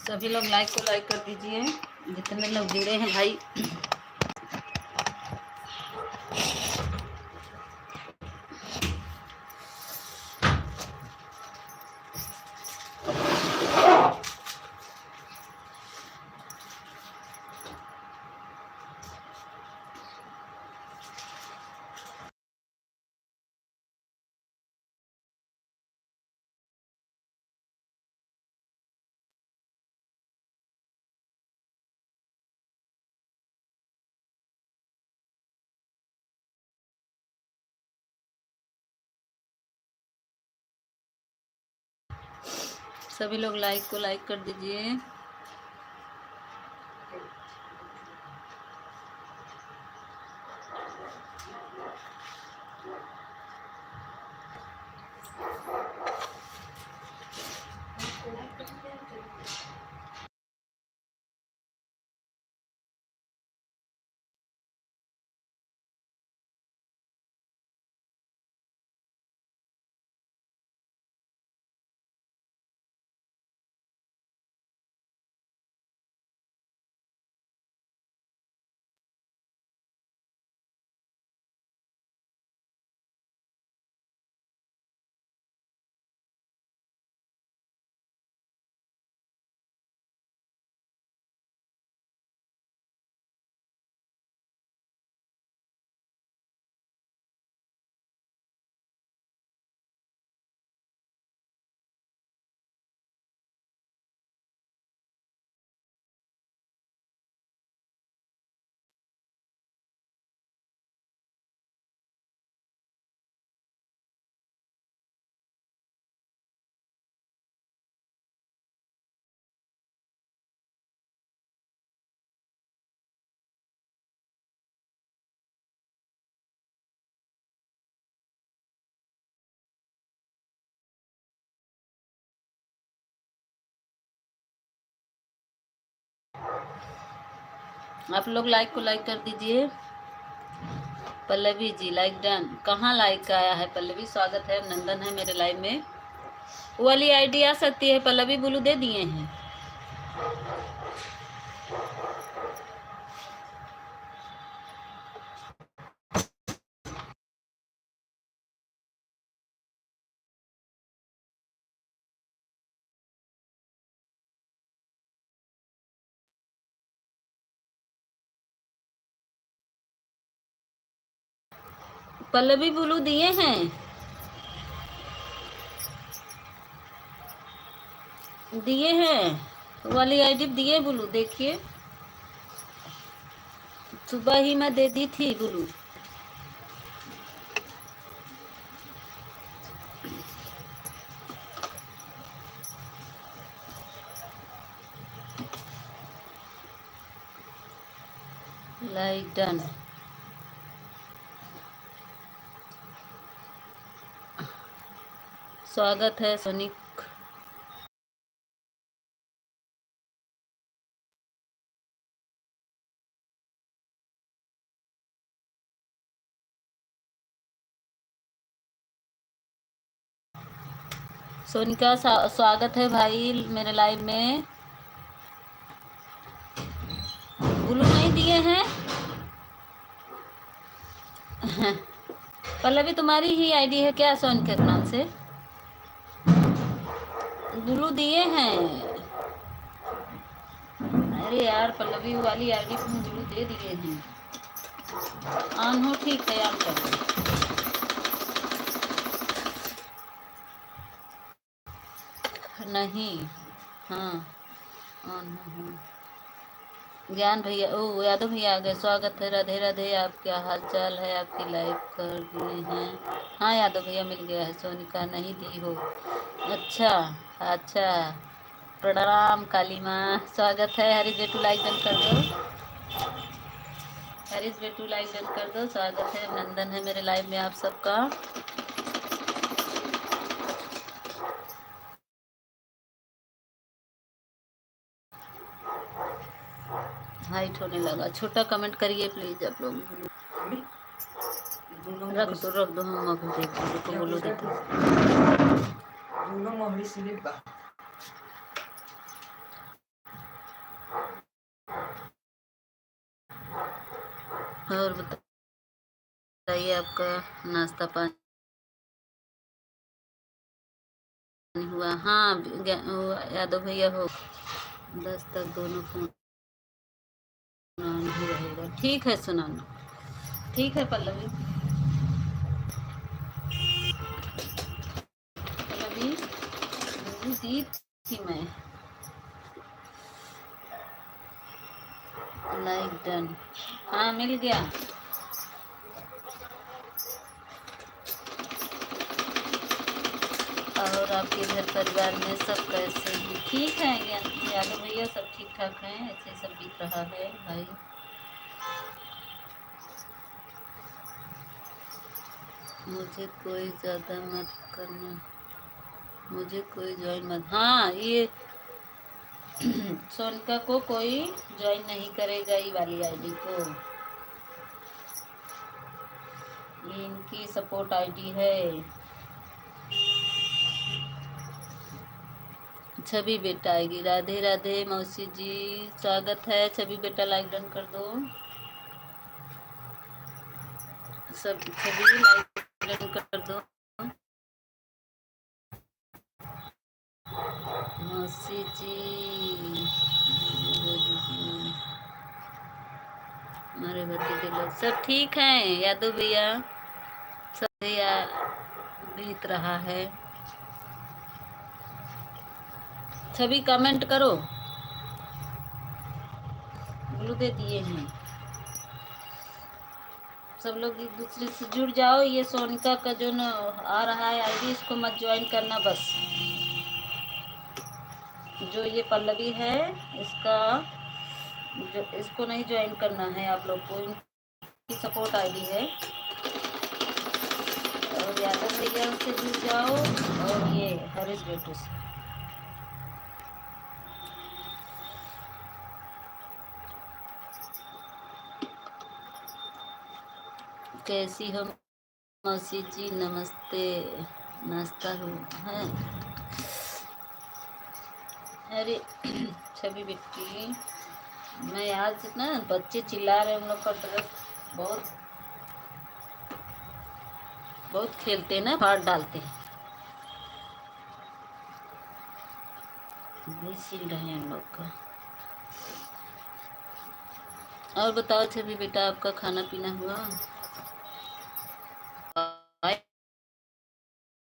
सभी लोग लाइक को लाइक कर दीजिए, जितने लोग जुड़े हैं भाई। सभी लोग लाइक को लाइक कर दीजिए। आप लोग लाइक को लाइक कर दीजिए। Pallavi ji like done. कहाँ लाइक आया है पल्लवी? स्वागत है, अभिनंदन है मेरे लाइव में। वो वाली आईडी आ सकती है पल्लवी? बुलू दे दिए हैं। पल्लवी बुलू दिए हैं, दिए हैं वाली आईडी दिए बुलू, देखिए सुबह ही मैं दे दी थी बुलू। Like done. स्वागत है सोनिक। सोनिका स्वागत है भाई मेरे लाइव में। बुलू नहीं दिए हैं। पल्लवी तुम्हारी ही आईडी है क्या सोनिका के नाम से? बुलू दिए हैं। अरे यार पल्लवी वाली आईडी को बुलू दे दिए हैं। ऑन हो, ठीक है ऑन कर दो। नहीं, हाँ ऑन हो। ज्ञान भैया, ओ यादव भैया आ गए। स्वागत है, राधे राधे। आप क्या हाल चाल है? आपकी लाइव कर दिए हैं। हाँ यादव भैया मिल गया है। सोनिका नहीं दी हो? अच्छा अच्छा, प्रणाम काली माँ। स्वागत है। हरीश बेटू लाइक डन कर दो। हरीश बेटू लाइक डन कर दो। स्वागत है, अभिनंदन है मेरे लाइव में आप सबका। हाइट होने लगा। छोटा कमेंट करिए प्लीज आप लोग। रख दो हम अभी देखो बोलो देखो। और बताइए आपका नाश्ता पानी हुआ? हाँ यादव भैया हो 10 तक दोनों फोन ऑन ही रहेगा। ठीक है सुनाना। ठीक है पल्लवी। पल्लवी दी थी मैं। Like done. हाँ मिल गया। और आपके घर परिवार में सब कैसे हैं? ठीक है यादव भैया सब ठीक ठाक हैं। ऐसे सब बीत रहा है भाई। मुझे कोई ज़्यादा मत करना, मुझे कोई ज्वाइन मत। हाँ ये सोनका को कोई ज्वाइन नहीं करेगा ये वाली आईडी को। ये इनकी सपोर्ट आईडी है। छवि बेटा आएगी। राधे राधे मौसी जी स्वागत है। छवि बेटा लाइक डन कर दो। सब छवि लाइक डन कर दो। मौसी जी हमारे भतीजे लोग सब ठीक हैं। यादव भैया सब भैया बीत रहा है। छवि कमेंट करो। ब्लू दे दिए हैं। सब लोग एक दूसरे से जुड़ जाओ। ये सोनिका का जो न आ रहा है आईडी इसको मत ज्वाइन करना बस। जो ये पल्लवी है इसका जो इसको नहीं ज्वाइन करना है आप लोग को। इनकी सपोर्ट आईडी है। और यादव भैया से जुड़ जाओ और ये हरीश बेटू से। कैसी हो मौसी जी? नमस्ते। नाश्ता हो है? अरे छवि बेटी मैं आज ना बच्चे चिल्ला रहे हैं। उन लोग का ड्रेस बहुत बहुत खेलते हैं ना, फाड़ डालते हैं। नहीं सिल रहे हैं हम लोग का। और बताओ छवि बेटा आपका खाना पीना हुआ?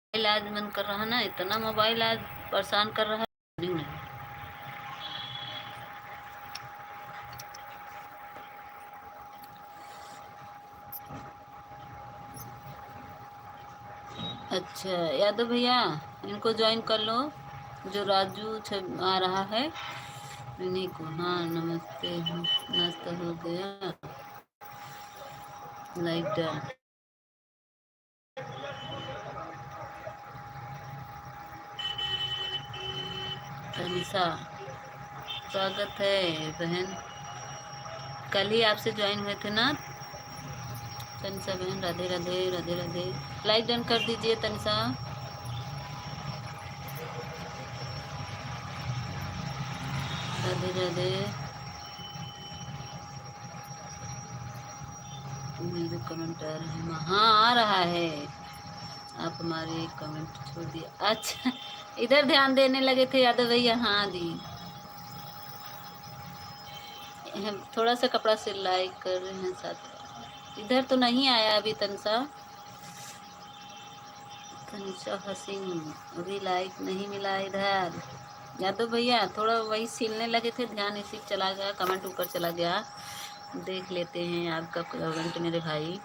मोबाइल आज मन कर रहा ना, इतना मोबाइल आज परेशान कर रहा है। नहीं अच्छा यादव भैया इनको ज्वाइन कर लो। जो राजू आ रहा है इन्हीं को। हाँ नमस्ते नाश्ता हो गया लाइक डन। तनिषा स्वागत है बहन। कल ही आपसे ज्वाइन हुए थे ना तनिषा बहन। राधे राधे राधे राधे। लाइक डन कर दीजिए तनिषा। राधे राधे। मेरे कमेंट आ रहे हैं। हाँ आ रहा है। आप हमारे कमेंट छोड़ दिए। अच्छा इधर ध्यान देने लगे थे यादव भैया। हाँ दी हम थोड़ा सा कपड़ा सिलाई कर रहे हैं साथ। इधर तो नहीं आया अभी तनिषा। तनिषा हसीन अभी लाइक नहीं मिला इधर। यादव भैया थोड़ा वही सिलने लगे थे, ध्यान इसी चला गया, कमेंट ऊपर चला गया। देख लेते हैं आपका कमेंट मेरे भाई।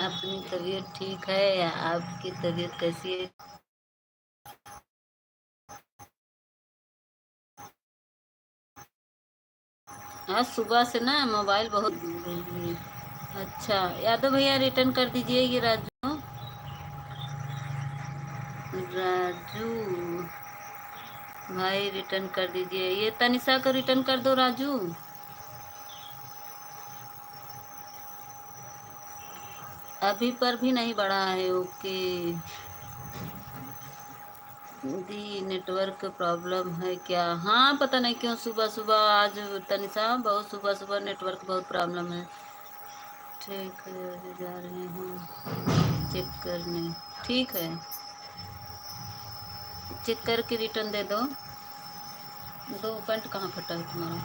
अपनी तबीयत ठीक है या आपकी तबीयत कैसी है? आज सुबह से ना मोबाइल बहुत। अच्छा यादव भैया रिटर्न कर दीजिए ये राजू। राजू भाई रिटर्न कर दीजिए। ये तनिषा को रिटर्न कर दो राजू। अभी पर भी नहीं बढ़ा है। ओके दी, नेटवर्क प्रॉब्लम है क्या? हाँ पता नहीं क्यों सुबह सुबह आज तनिषा बहुत सुबह सुबह नेटवर्क बहुत प्रॉब्लम है। ठीक है अभी जा रहे हैं चेक करने। ठीक है चेक करके रिटर्न दे दो। दो पैंट कहाँ फटा है तुम्हारा?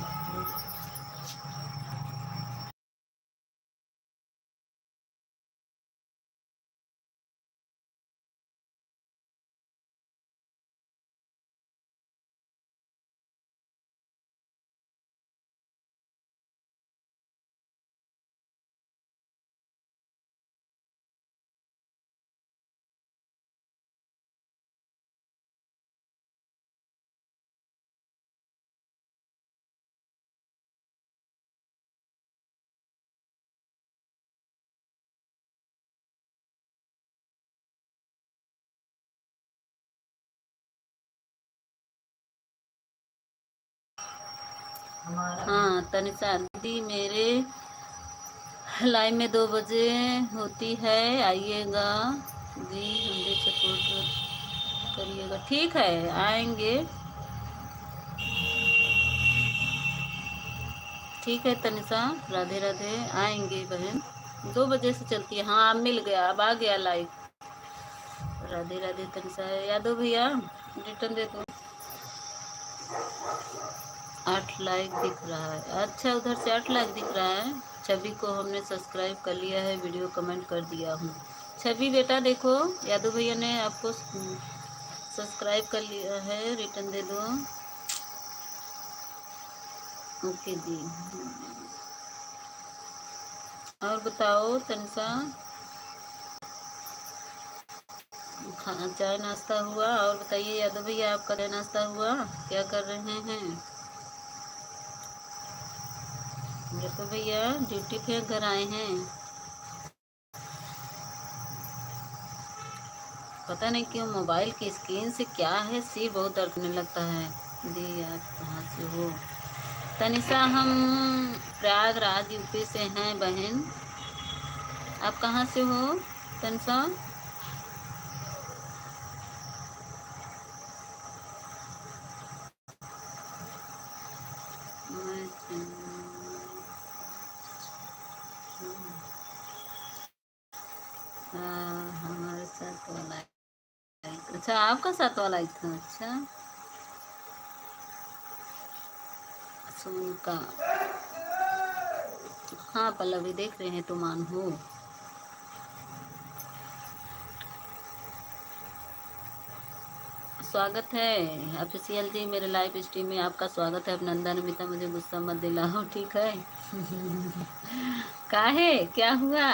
हाँ तनिषा दी, मेरे लाइव में 2 बजे होती है, आइएगा जी, हम भी सपोर्ट करिएगा। ठीक है आएंगे। ठीक है तनिषा, राधे राधे, आएंगे बहन। 2 बजे से चलती है। हाँ अब मिल गया, अब आ गया लाइव। राधे राधे तनिषा। यादव भैया रिटर्न दे दो। 8 लाइक दिख रहा है। अच्छा उधर से 8 लाइक दिख रहा है। छवि को हमने सब्सक्राइब कर लिया है, वीडियो कमेंट कर दिया हूँ। छवि बेटा देखो, यादव भैया ने आपको सब्सक्राइब कर लिया है, रिटर्न दे दो। ओके जी। और बताओ तनिषा, चाय नाश्ता हुआ? और बताइए यादव भैया, आपका चाय नाश्ता हुआ? क्या कर रहे हैं? देखो भैया ड्यूटी पे घर आए हैं। पता नहीं क्यों मोबाइल की स्क्रीन से क्या है, सिर बहुत दर्द करने लगता है। दी आप कहाँ से हो? तनिषा हम प्रयागराज यूपी से हैं बहन। आप कहाँ से हो तनिषा? हमारे साथ वाला। अच्छा आपका साथ वाला ही था। अच्छा सुन का। हाँ पल्लवी देख रहे हैं, तुम मान हो। स्वागत है ऑफिशियल जी, मेरे लाइव स्ट्रीम में आपका स्वागत है। अभिनंदन अमिता, मुझे गुस्सा मत दिलाओ ठीक है? काहे क्या हुआ?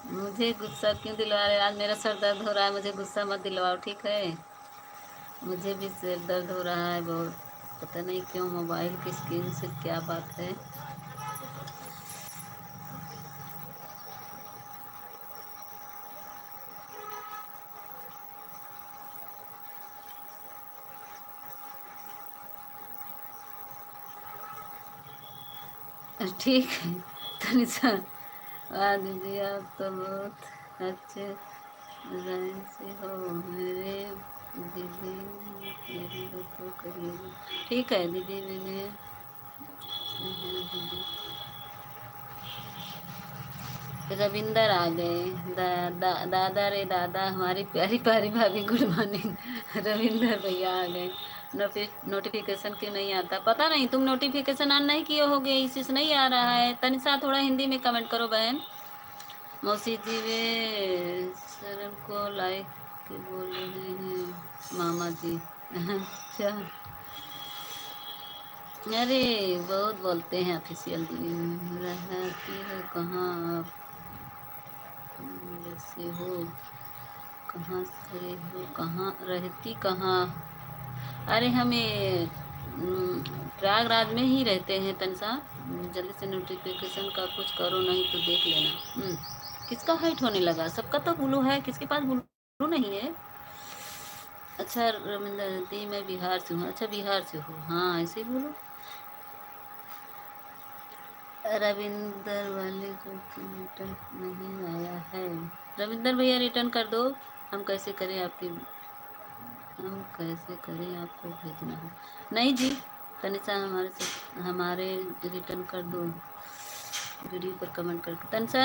मुझे गुस्सा क्यों दिलवा रहे? आज मेरा सर दर्द हो रहा है, मुझे गुस्सा मत दिलवाओ ठीक है? मुझे भी सिर दर्द हो रहा है बहुत। पता नहीं क्यों मोबाइल की स्क्रीन से क्या बात है। ठीक है तनिषा। वाह दीदी आप तो बहुत अच्छे डिजाइन से हो। मेरे दीदी मेरी तो करिएगा। ठीक है दीदी, मैंने दीदी रविंदर आ गए। दादा रे दादा, हमारी प्यारी प्यारी भाभी गुड मॉर्निंग। रविंदर भैया आ गए। नोटिफिकेशन क्यों नहीं आता? पता नहीं, तुम नोटिफिकेशन ऑन नहीं किए होगे, इसी से नहीं आ रहा है। तनिषा थोड़ा हिंदी में कमेंट करो बहन। मौसी जी वे सर को लाइक बोल रहे हैं मामा जी। अच्छा अरे बहुत बोलते हैं ऑफिशियल जी। रहती है कहाँ आप? जैसे हो कहाँ से हो, कहाँ रहती कहाँ? अरे हमें प्रयागराज में ही रहते हैं तनिषा। जल्दी से नोटिफिकेशन का कुछ करो, नहीं तो देख लेना। किसका हाइट होने लगा? सबका तो ब्लू है, किसके पास ब्लू नहीं है? अच्छा रविंदर दी, मैं बिहार से हूँ। अच्छा बिहार से हूँ, हाँ ऐसे ही बोलो। रविंदर वाले को रिटर्न नहीं आया है। रविंदर भैया रिटर्न कर दो। हम कैसे करें आपको भेजना है? नहीं जी, तनिषा हमारे रिटर्न कर दो। वीडियो पर कमेंट करके तनिषा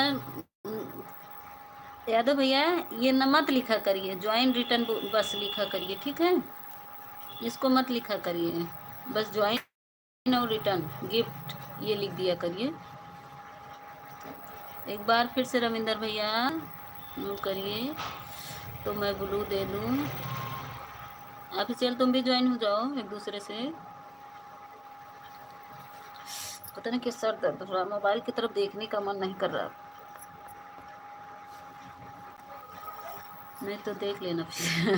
यादव भैया ये न मत लिखा करिए, ज्वाइन रिटर्न बस लिखा करिए, ठीक है? इसको मत लिखा करिए, बस ज्वाइन और रिटर्न गिफ्ट ये लिख दिया करिए। एक बार फिर से रविंदर भैया करिए तो मैं ब्लू दे दूँ। ऑफिशियल तुम भी ज्वाइन हो जाओ एक दूसरे से। पता नहीं किस सर दर्द रहा, मोबाइल की तरफ देखने का मन नहीं कर रहा। नहीं तो देख लेना फिर।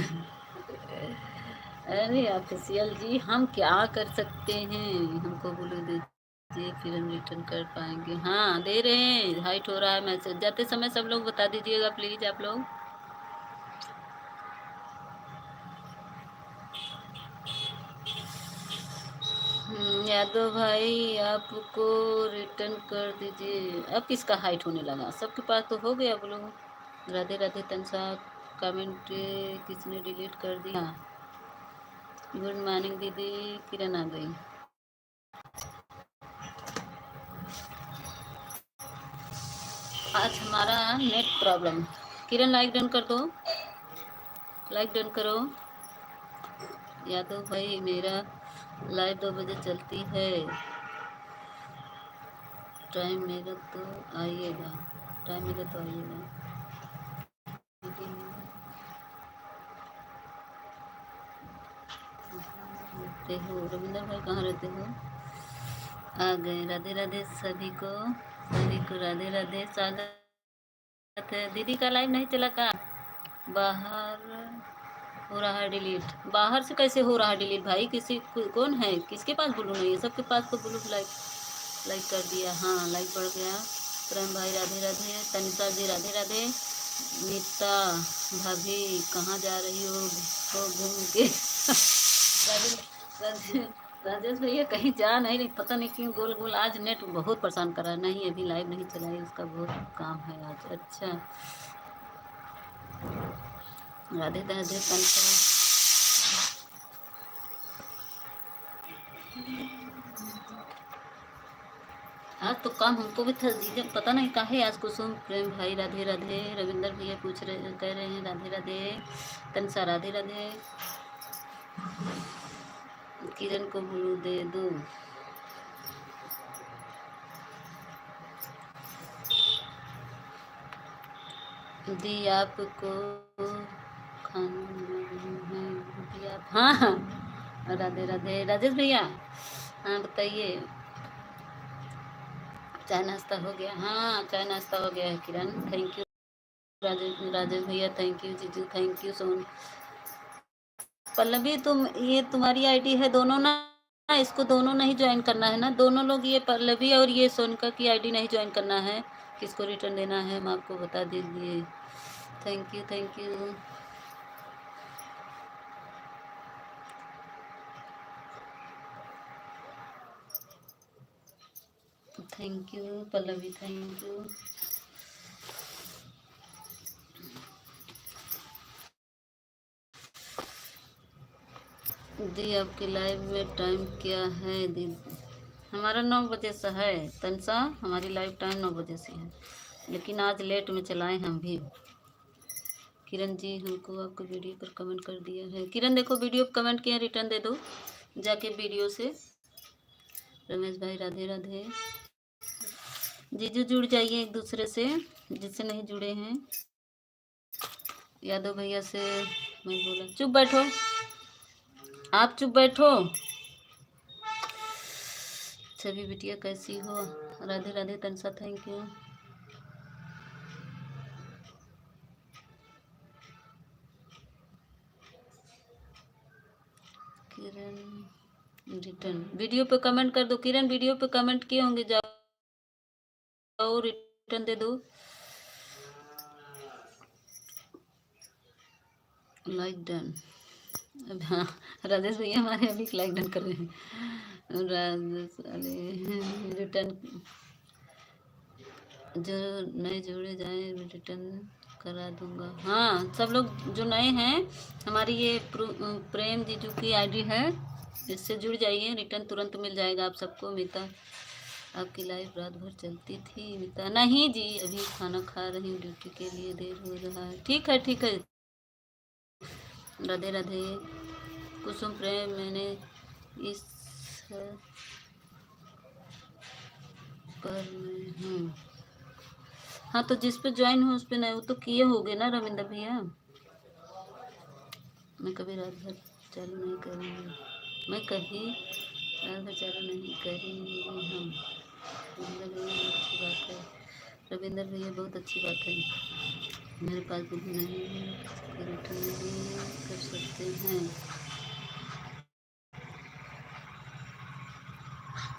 अरे ऑफिशियल जी हम क्या कर सकते हैं, हमको ब्लू दीजिए फिर हम रिटर्न कर पाएंगे। हाँ दे रहे हैं, हाइट हो रहा है मैसेज। जाते समय सब लोग बता दीजिएगा प्लीज आप लोग। यादव भाई आपको रिटर्न कर दीजिए। अब किसका हाइट होने लगा? सबके पास तो हो गया ब्लू। राधे राधे तनसा कमेंट किसने डिलीट कर दिया? गुड मॉर्निंग दीदी, किरण आ गई। आज हमारा नेट प्रॉब्लम। किरण लाइक डन कर दो, लाइक डन करो। यादव भाई मेरा लाइव 2 बजे चलती है, टाइम मिला तो आइएगा, टाइम मिला तो आइएगा। रहते हो रविंदर भाई, कहाँ रहते हो? आ गए। राधे राधे सभी को राधे राधे, स्वागत है। दीदी का लाइव नहीं चला का? बाहर हो रहा है डिलीट। बाहर से कैसे हो रहा है डिलीट भाई? कौन है, किसके पास ब्लू नहीं है? सबके पास तो ब्लू लाइक लाइक कर दिया। हाँ लाइक बढ़ गया। प्रेम भाई राधे राधे, तनिषा जी राधे राधे, नीता भाभी कहाँ जा रही हो घूम के? राजेश भैया कहीं जा नहीं रही, पता नहीं क्यों गोल गोल। आज नेट बहुत परेशान कर रहा है। नहीं अभी लाइव नहीं चला है, उसका बहुत काम है आज। अच्छा राधे राधे तनिषा। आज तो काम हमको भी था जीजा, पता नहीं काहे आज कुसुम। प्रेम भाई राधे राधे, रविंदर भैया कह रहे हैं राधे राधे, तनिषा राधे राधे। किरण को ब्लू दे दो। दी आपको खाना दिया। हाँ हाँ राधे राधे राजेश भैया। हाँ बताइए, चाय नाश्ता हो गया? हाँ चाय नाश्ता हो गया है किरण। थैंक यू राजेश भैया, थैंक यू जीजू, थैंक यू सोन। पल्लवी तुम, ये तुम्हारी आईडी है दोनों ना? इसको दोनों नहीं ज्वाइन करना है ना? दोनों लोग, ये पल्लवी और ये सोनका की आईडी नहीं ज्वाइन करना है। किसको रिटर्न देना है हम आपको बता दीजिए। Thank you thank you. Thank you Pallavi, thank you. दी आपके लाइव में टाइम क्या है दीदी? हमारा 9 बजे से है तनसा, हमारी लाइव टाइम 9 बजे से है, लेकिन आज लेट में चलाए हम भी। किरण जी हमको आपको वीडियो पर कमेंट कर दिया है। किरण देखो वीडियो पर कमेंट किया, रिटर्न दे दो जाके वीडियो से। रमेश भाई राधे राधे। जीजू जुड़ जाइए एक दूसरे से जिससे नहीं जुड़े हैं। यादव भैया से मैं बोला चुप बैठो, आप चुप बैठो। सभी बिटिया कैसी हो? Radhe Radhe Tansa, thank you. Kiran return video पे कमेंट कर दो। किरण वीडियो पे कमेंट किए होंगे, जाओ रिटर्न दे दो। Like done. अब हाँ राजेश भैया हमारे अभी लाइक डन कर रहे हैं। राजेश रिटर्न जो नए जोड़े जाए रिटर्न करा दूंगा। हाँ, सब लोग जो नए हैं, हमारी ये प्रेम जीजू की आईडी है, इससे जुड़ जाइए, रिटर्न तुरंत मिल जाएगा आप सबको। मिता, आपकी लाइफ रात भर चलती थी? मिता, नहीं जी, अभी खाना खा रही हूँ, ड्यूटी के लिए देर हो रहा है। ठीक है, ठीक है। राधे राधे। कुसुम प्रेम, मैंने इस पर मैं हूँ। हाँ, तो जिस पे ज्वाइन हो उस पे नहीं, वो तो किए होगे ना रविंद्र भैया। मैं कभी रात भर चालू नहीं करूँगी, मैं कहीं रात भर चालू नहीं करेंगे हम। रविंद्र भैया अच्छी बात है, रविंद्र भैया बहुत अच्छी बात है। मेरे पास बुद्धि नहीं है, किसी को रिटर्न नहीं कर सकते हैं।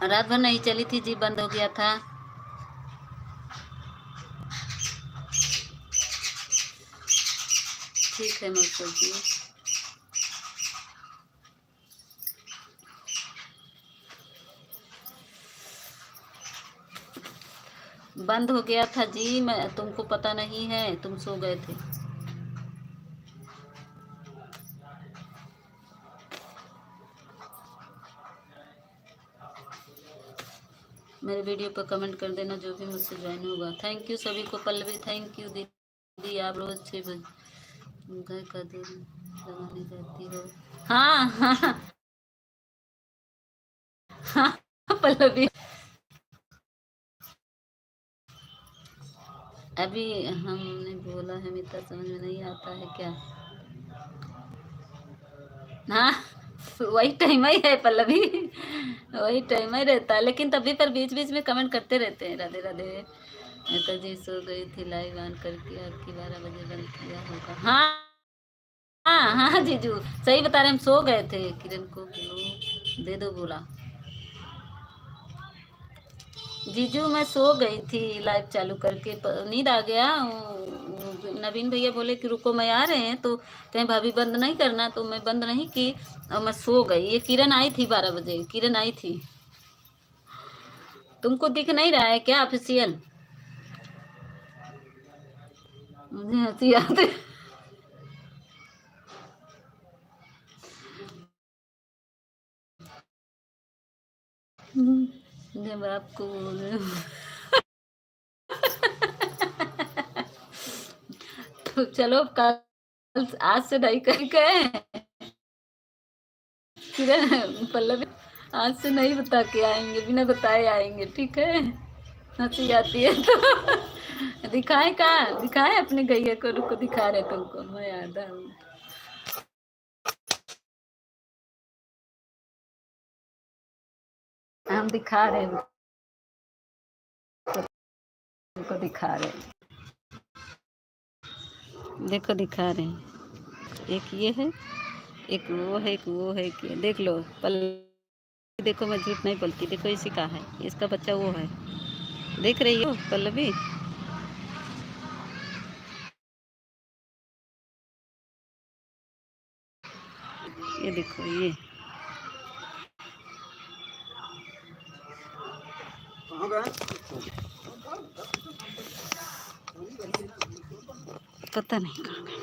रात भर नहीं चली थी जी, बंद हो गया था। ठीक है मकसद जी। बंद हो गया था जी, मैं, तुमको पता नहीं है, तुम सो गए थे। मेरे वीडियो पर कमेंट कर देना जो भी मुझसे ज्वाइन होगा। थैंक यू सभी को। पल्लवी थैंक यू दीदी, आप रोज 6 बजे का दूध लगाने जाती हो? हाँ हाँ हाँ। पल्लवी, अभी हमने बोला है मित्र, समझ में नहीं आता है क्या? हाँ, वही टाइम ही है पल्लवी, वही टाइम ही रहता है, लेकिन तभी पर बीच बीच में कमेंट करते रहते हैं। राधे राधे। नेताजी सो गई थी, लाइव ऑन करके आपकी 12 बजे बंद किया होगा। हाँ हाँ हाँ जीजू, सही बता रहे, हम सो गए थे। किरण को ग्लो दे दो बोला। जीजू मैं सो गई थी लाइव चालू करके, नींद आ गया। नवीन भैया बोले कि रुको मैं आ रहे हैं, तो कहीं भाभी बंद नहीं करना, तो मैं बंद नहीं की और मैं सो गई। ये किरण आई थी 12 बजे, किरण आई थी। तुमको दिख नहीं रहा है क्या ऑफिशियल? मुझे हंसी आती। जब आपको बोल रहे हो तो चलो कल, आज से नहीं कर गए किरण पल्लवी, आज से नहीं बता के आएंगे, बिना बताए आएंगे, ठीक है? हंसी आती है तो दिखाए कहाँ, दिखाए अपने गैया को, रुको दिखा रहे तुमको, मैं याद हूँ। हम दिखा रहे हैं, तुमको दिखा रहे हैं, देखो दिखा रहे हैं। एक ये है, एक वो है, एक वो है, कि देख लो पल्लवी, देखो मैं झूठ नहीं बोलती, देखो इसी का है, इसका बच्चा वो है, देख रही हो पल्लवी? ये देखो ये, पता नहीं कहाँ गए।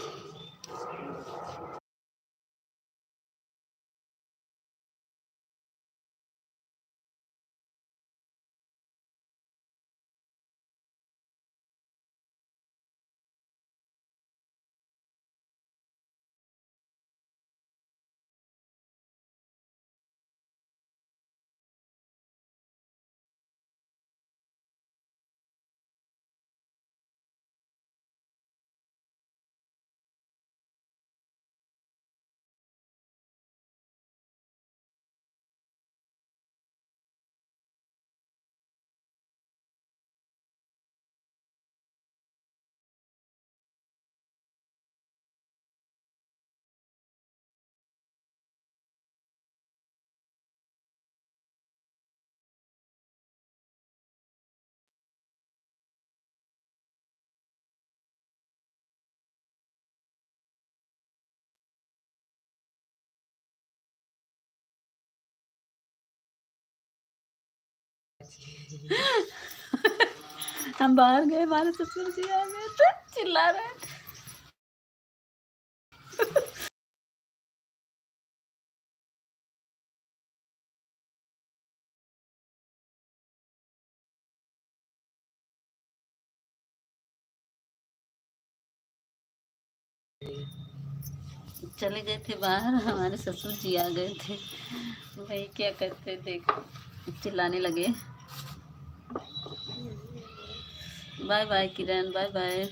हम बाहर गए, हमारे ससुर जी आ गए थे, चिल्ला रहे थे। चले गए थे बाहर, हमारे ससुर जी आ गए थे, भाई क्या करते, देख चिल्लाने लगे। बाय बाय किरण, बाय बाय।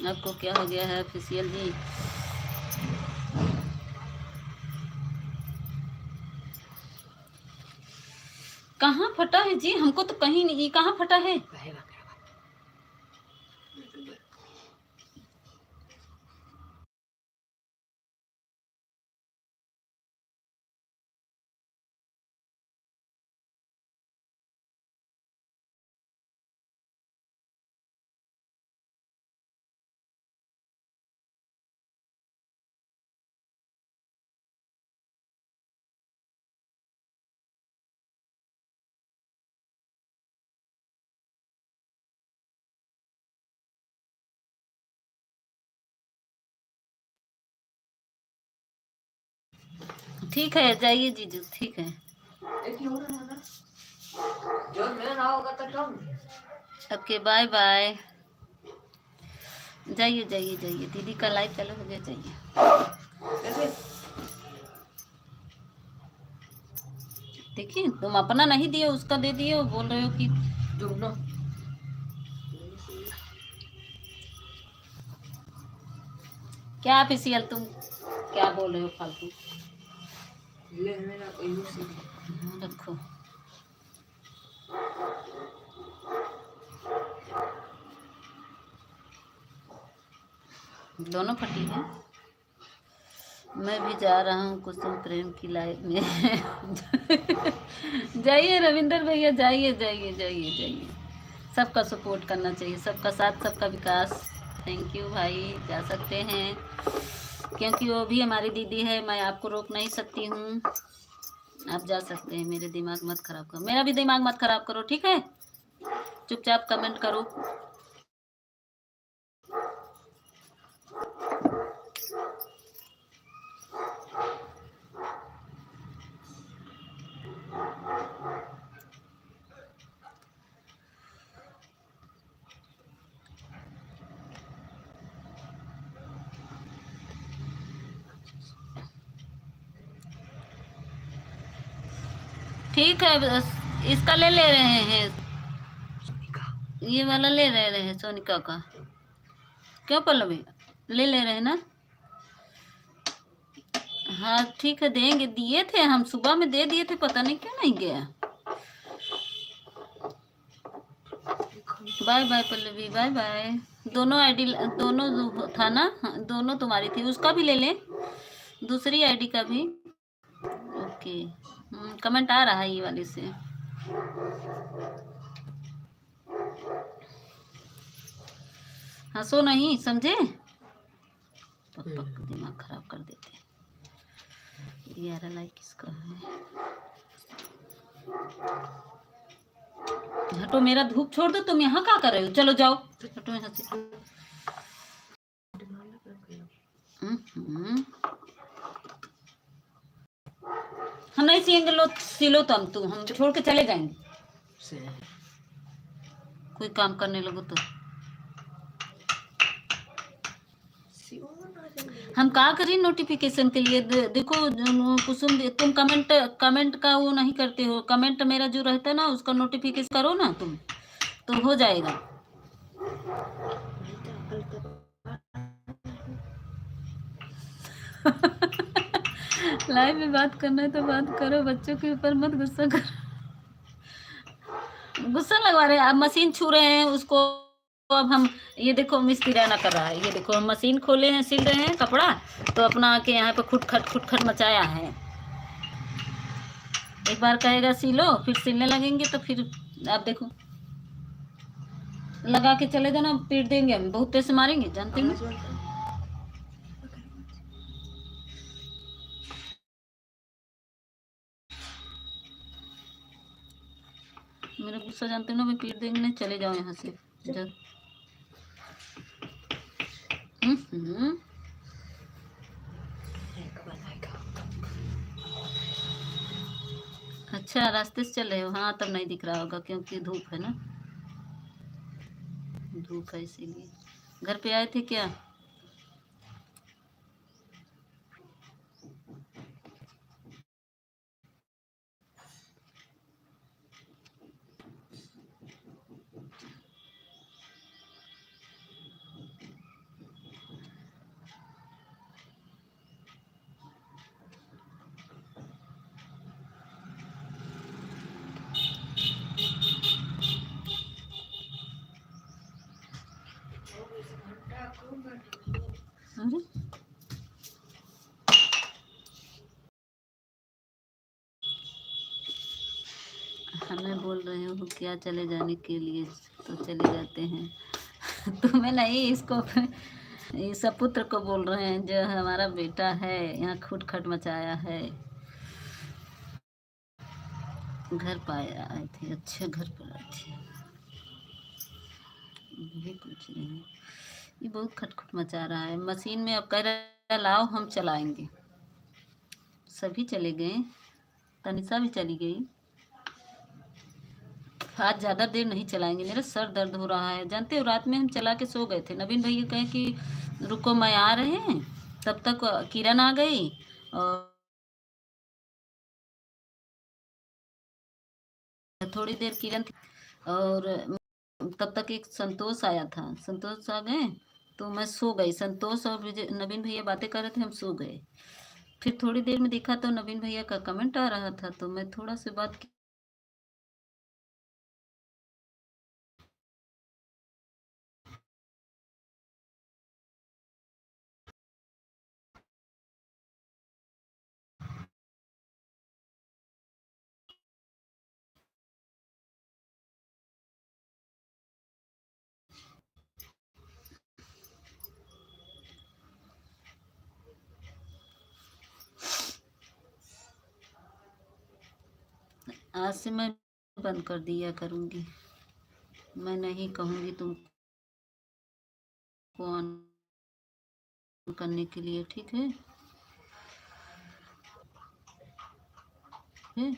आपको क्या हो गया है ऑफिशियल जी? कहाँ फटा है जी? हमको तो कहीं नहीं, कहाँ फटा है? ठीक है, जाइए जीजू, ठीक है। Okay, bye bye. जाइए जाइए जाइए, दीदी का लाइव चालू हो गया, जाइए। देखिए, तुम अपना नहीं दिए, उसका दे दिए और बोल रहे हो कि जुड़ना। क्या ऑफिशियल, तुम क्या बोल रहे हो फालतू? रखो। दोनों फटी है। मैं भी जा रहा हूँ कुसुम प्रेम की लाइफ में। जाइए रविंदर भैया, जाइए जाइए जाइए जाइए। सबका सपोर्ट करना चाहिए, सबका साथ, सबका विकास। थैंक यू भाई, जा सकते हैं, क्योंकि वो भी हमारी दीदी है, मैं आपको रोक नहीं सकती हूँ। आप जा सकते हैं, मेरे दिमाग मत खराब करो, मेरा भी दिमाग मत खराब करो, ठीक है? चुपचाप कमेंट करो। ठीक है, बस इसका ले ले रहे हैं, ये वाला ले रहे हैं सोनिका का। क्यों पल्लवी? ले ले रहे हैं ना? हाँ ठीक है, देंगे, दिए थे हम, सुबह में दे दिए थे, पता नहीं क्यों नहीं गया। Bye bye Pallavi, bye bye. दोनों आईडी, दोनों था ना? हाँ, दोनों तुम्हारी थी, उसका भी ले लें, दूसरी आईडी का भी। ओके, कमेंट आ रहा है ये वाली से। हंसो नहीं, समझे? पक दिमाग खराब कर देते। 11 लाइक किसका है? हटो, मेरा धूप छोड़ दो, तुम यहाँ क्या कर रहे हो? चलो जाओ, हटो यहाँ से। हम नहीं सिएंगे, लो सिलो तो हम छोड़ के चले जाएंगे। कोई काम करने लगो तो हम क्या करें नोटिफिकेशन के लिए? देखो कुसुम, तुम कमेंट का वो नहीं करते हो, कमेंट मेरा जो रहता है ना, उसका नोटिफिकेशन करो ना तुम, तो हो जाएगा। लाइव में बात करना है तो बात करो, बच्चों के ऊपर मत गुस्सा करो। गुस्सा लगवा रहे हैं, आप मशीन छू रहे हैं उसको। अब हम, ये देखो मिस्त्री ना कर रहा है, ये देखो हम मशीन खोले हैं, सिल रहे हैं कपड़ा, तो अपना आके यहाँ पे खुटखट मचाया है। एक बार कहेगा सिलो, फिर सिलने लगेंगे, तो फिर आप देखो, लगा के चले जाना, पीट देंगे हम, बहुत तेज से मारेंगे, जानते हैं। मेरा गुस्सा जानते हो ना, मैं पीट देंगे, नहीं चले जाओ यहाँ से। जो हम्म। अच्छा, रास्ते से चल रहे हो? हाँ, तब नहीं दिख रहा होगा क्योंकि धूप है ना, धूप है इसीलिए। घर पे आए थे क्या? अरे हमें बोल रहे हो क्या चले जाने के लिए, तो चले जाते हैं। तुम्हें नहीं, इसको, इस पुत्र को बोल रहे हैं जो हमारा बेटा है, यहाँ खुट खट मचाया है। घर पाए आए थे, अच्छे घर पर आए थे। यही कुछ नहीं, ये बहुत खटखट मचा रहा है मशीन में। अब कह रहा लाओ हम चलाएंगे। सभी चले गए, तनिषा भी चली गई। आज ज़्यादा देर नहीं चलाएंगे, मेरा सर दर्द हो रहा है। जानते हो, रात में हम चला के सो गए थे। नवीन भैया कहे कि रुको मैं आ रहे हैं, तब तक किरण आ गई और थोड़ी देर किरण थी, और तब तक एक संतोष आया था, संतोष आ गए तो मैं सो गई। संतोष और नवीन भैया बातें कर रहे थे, हम सो गए। फिर थोड़ी देर में देखा तो नवीन भैया का कमेंट आ रहा था, तो मैं थोड़ा सी बात की। आज से मैं बंद कर दिया करूँगी, मैं नहीं कहूँगी तुमको ऑन करने के लिए, ठीक है? है?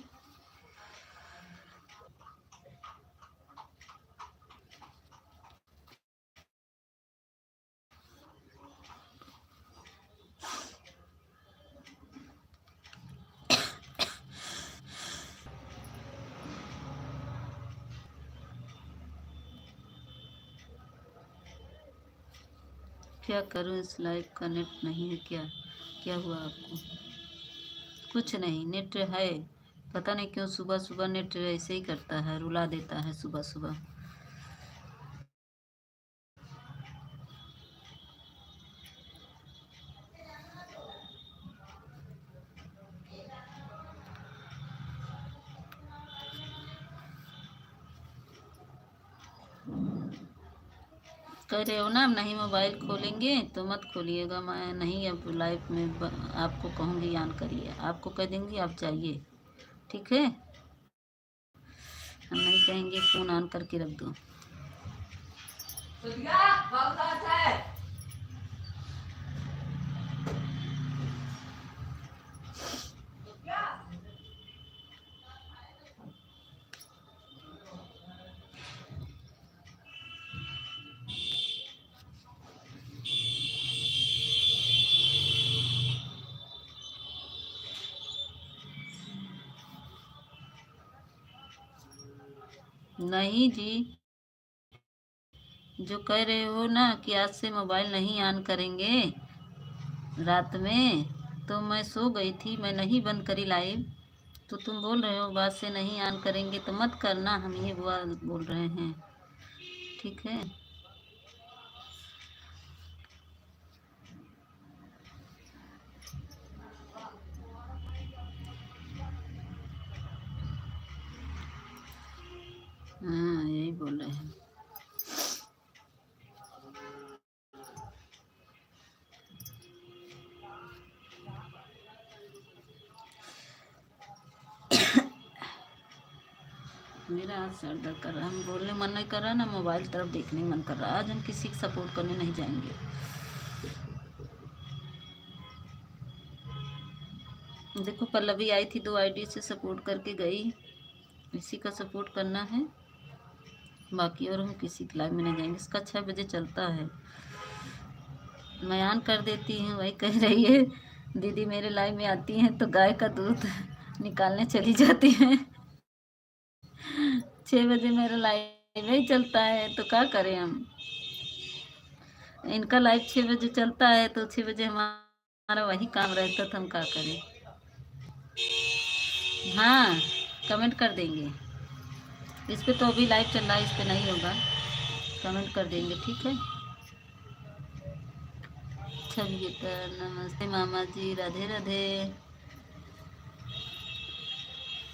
क्या करूँ, इस लाइव का नेट नहीं है क्या? क्या हुआ आपको? कुछ नहीं, नेट है। पता नहीं क्यों सुबह सुबह नेट ऐसे ही करता है, रुला देता है सुबह सुबह। कह रहे हो ना नहीं मोबाइल खोलेंगे, तो मत खोलिएगा। मैं नहीं अब लाइव में आपको कहूँगी ऑन करिए, आपको कह देंगी आप जाइए, ठीक है? हम नहीं कहेंगे फ़ोन ऑन करके रख दो। नहीं जी, जो कह रहे हो ना कि आज से मोबाइल नहीं ऑन करेंगे रात में, तो मैं सो गई थी, मैं नहीं बंद करी लाइव। तो तुम बोल रहे हो बाद से नहीं ऑन करेंगे, तो मत करना, हम ये बुआ बोल रहे हैं, ठीक है? हाँ, यही बोल रहे हैं। मेरा आज सर दर्द कर रहा है, हम बोलने मन नहीं कर रहा ना, मोबाइल तरफ देखने मन कर रहा है। आज हम किसी को सपोर्ट करने नहीं जाएंगे। देखो पल्लवी आई थी 2 आईडी से सपोर्ट करके गई, इसी का सपोर्ट करना है बाकी, और हम किसी की लाइव में नहीं जाएंगे। इसका 6 बजे चलता है। मैं ऑन कर देती हूँ, वही कह रही है दीदी मेरे लाइव में आती हैं तो गाय का दूध निकालने चली जाती हैं। 6 बजे मेरा लाइव ही चलता है तो क्या करें हम। इनका लाइव 6 बजे चलता है तो 6 बजे हमारा वही काम रहता, तो हम क्या करें। हाँ कमेंट कर देंगे। इस पे तो अभी लाइव चल रहा है, इस पे नहीं होगा, कमेंट कर देंगे ठीक है। चलिए तो नमस्ते मामा जी, राधे राधे।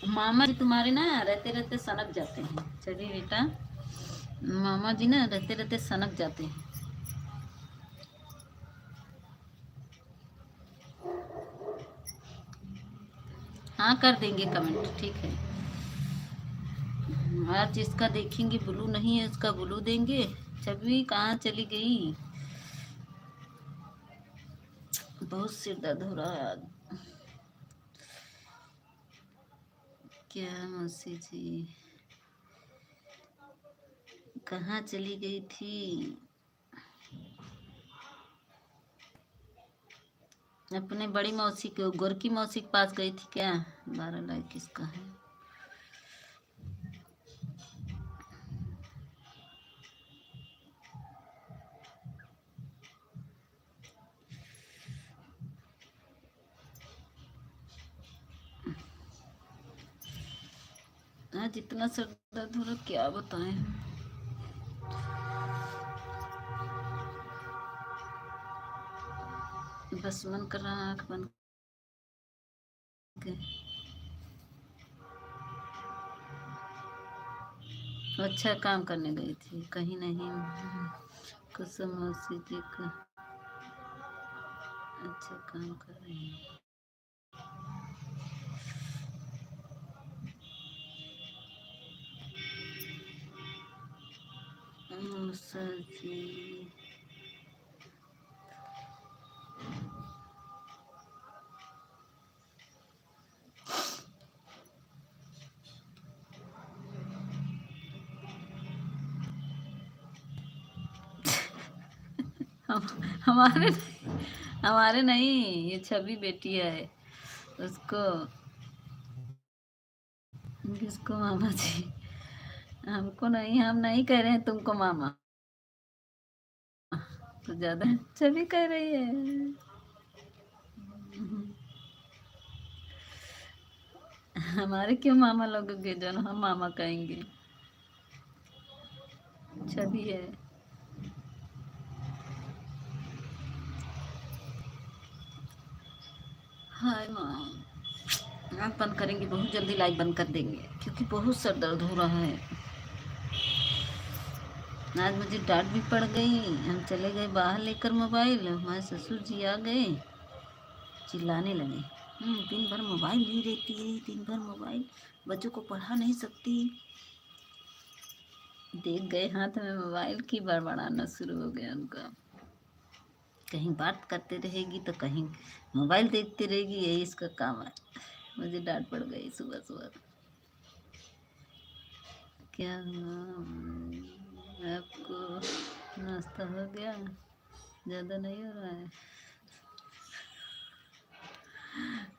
मामा जी तुम्हारे ना रहते रहते सनक जाते हैं। चलिए बेटा, मामा जी ना रहते रहते सनक जाते हैं। हाँ कर देंगे कमेंट ठीक है। आज इसका देखेंगे ब्लू नहीं है, इसका ब्लू देंगे। छवि कहाँ चली गई, बहुत सिर दर्द हो रहा है आज। क्या मौसी जी कहाँ चली गई थी। अपने बड़ी मौसी के, गोरकी मौसी के पास गई थी क्या। 12 लाइक किसका है। आज इतना सर दर्द हो रहा क्या बताएं। बस मन कर रहा आँख बंद के। अच्छा काम करने गई थी कहीं नहीं। कुसुम मौसी जी का अच्छा काम कर रही है। मौसा जी हम हमारे हमारे नहीं, ये छवि बेटी है उसको। किसको मामा जी, हमको नहीं, हम नहीं कह रहे हैं तुमको मामा, तो ज्यादा छवि कह रही है। हमारे क्यों मामा लोगोगे जो हम मामा कहेंगे। छवि है। हाय माँ, आँख बंद करेंगे, बहुत जल्दी लाइट बंद कर देंगे क्योंकि बहुत सर दर्द हो रहा है। आज मुझे डांट भी पड़ गई। हम चले गए बाहर लेकर मोबाइल, हमारे ससुर जी आ गए, चिल्लाने लगे दिन भर मोबाइल नहीं रहती है, दिन भर मोबाइल, बच्चों को पढ़ा नहीं सकती। देख गए हाथ में मोबाइल की, बड़बड़ाना शुरू हो गया उनका। कहीं बात करते रहेगी तो कहीं मोबाइल देखती रहेगी, यही इसका काम है। मुझे डांट पड़ गई सुबह सुबह। क्या हुआ आपको, नाश्ता हो गया, ज़्यादा नहीं हो रहा है।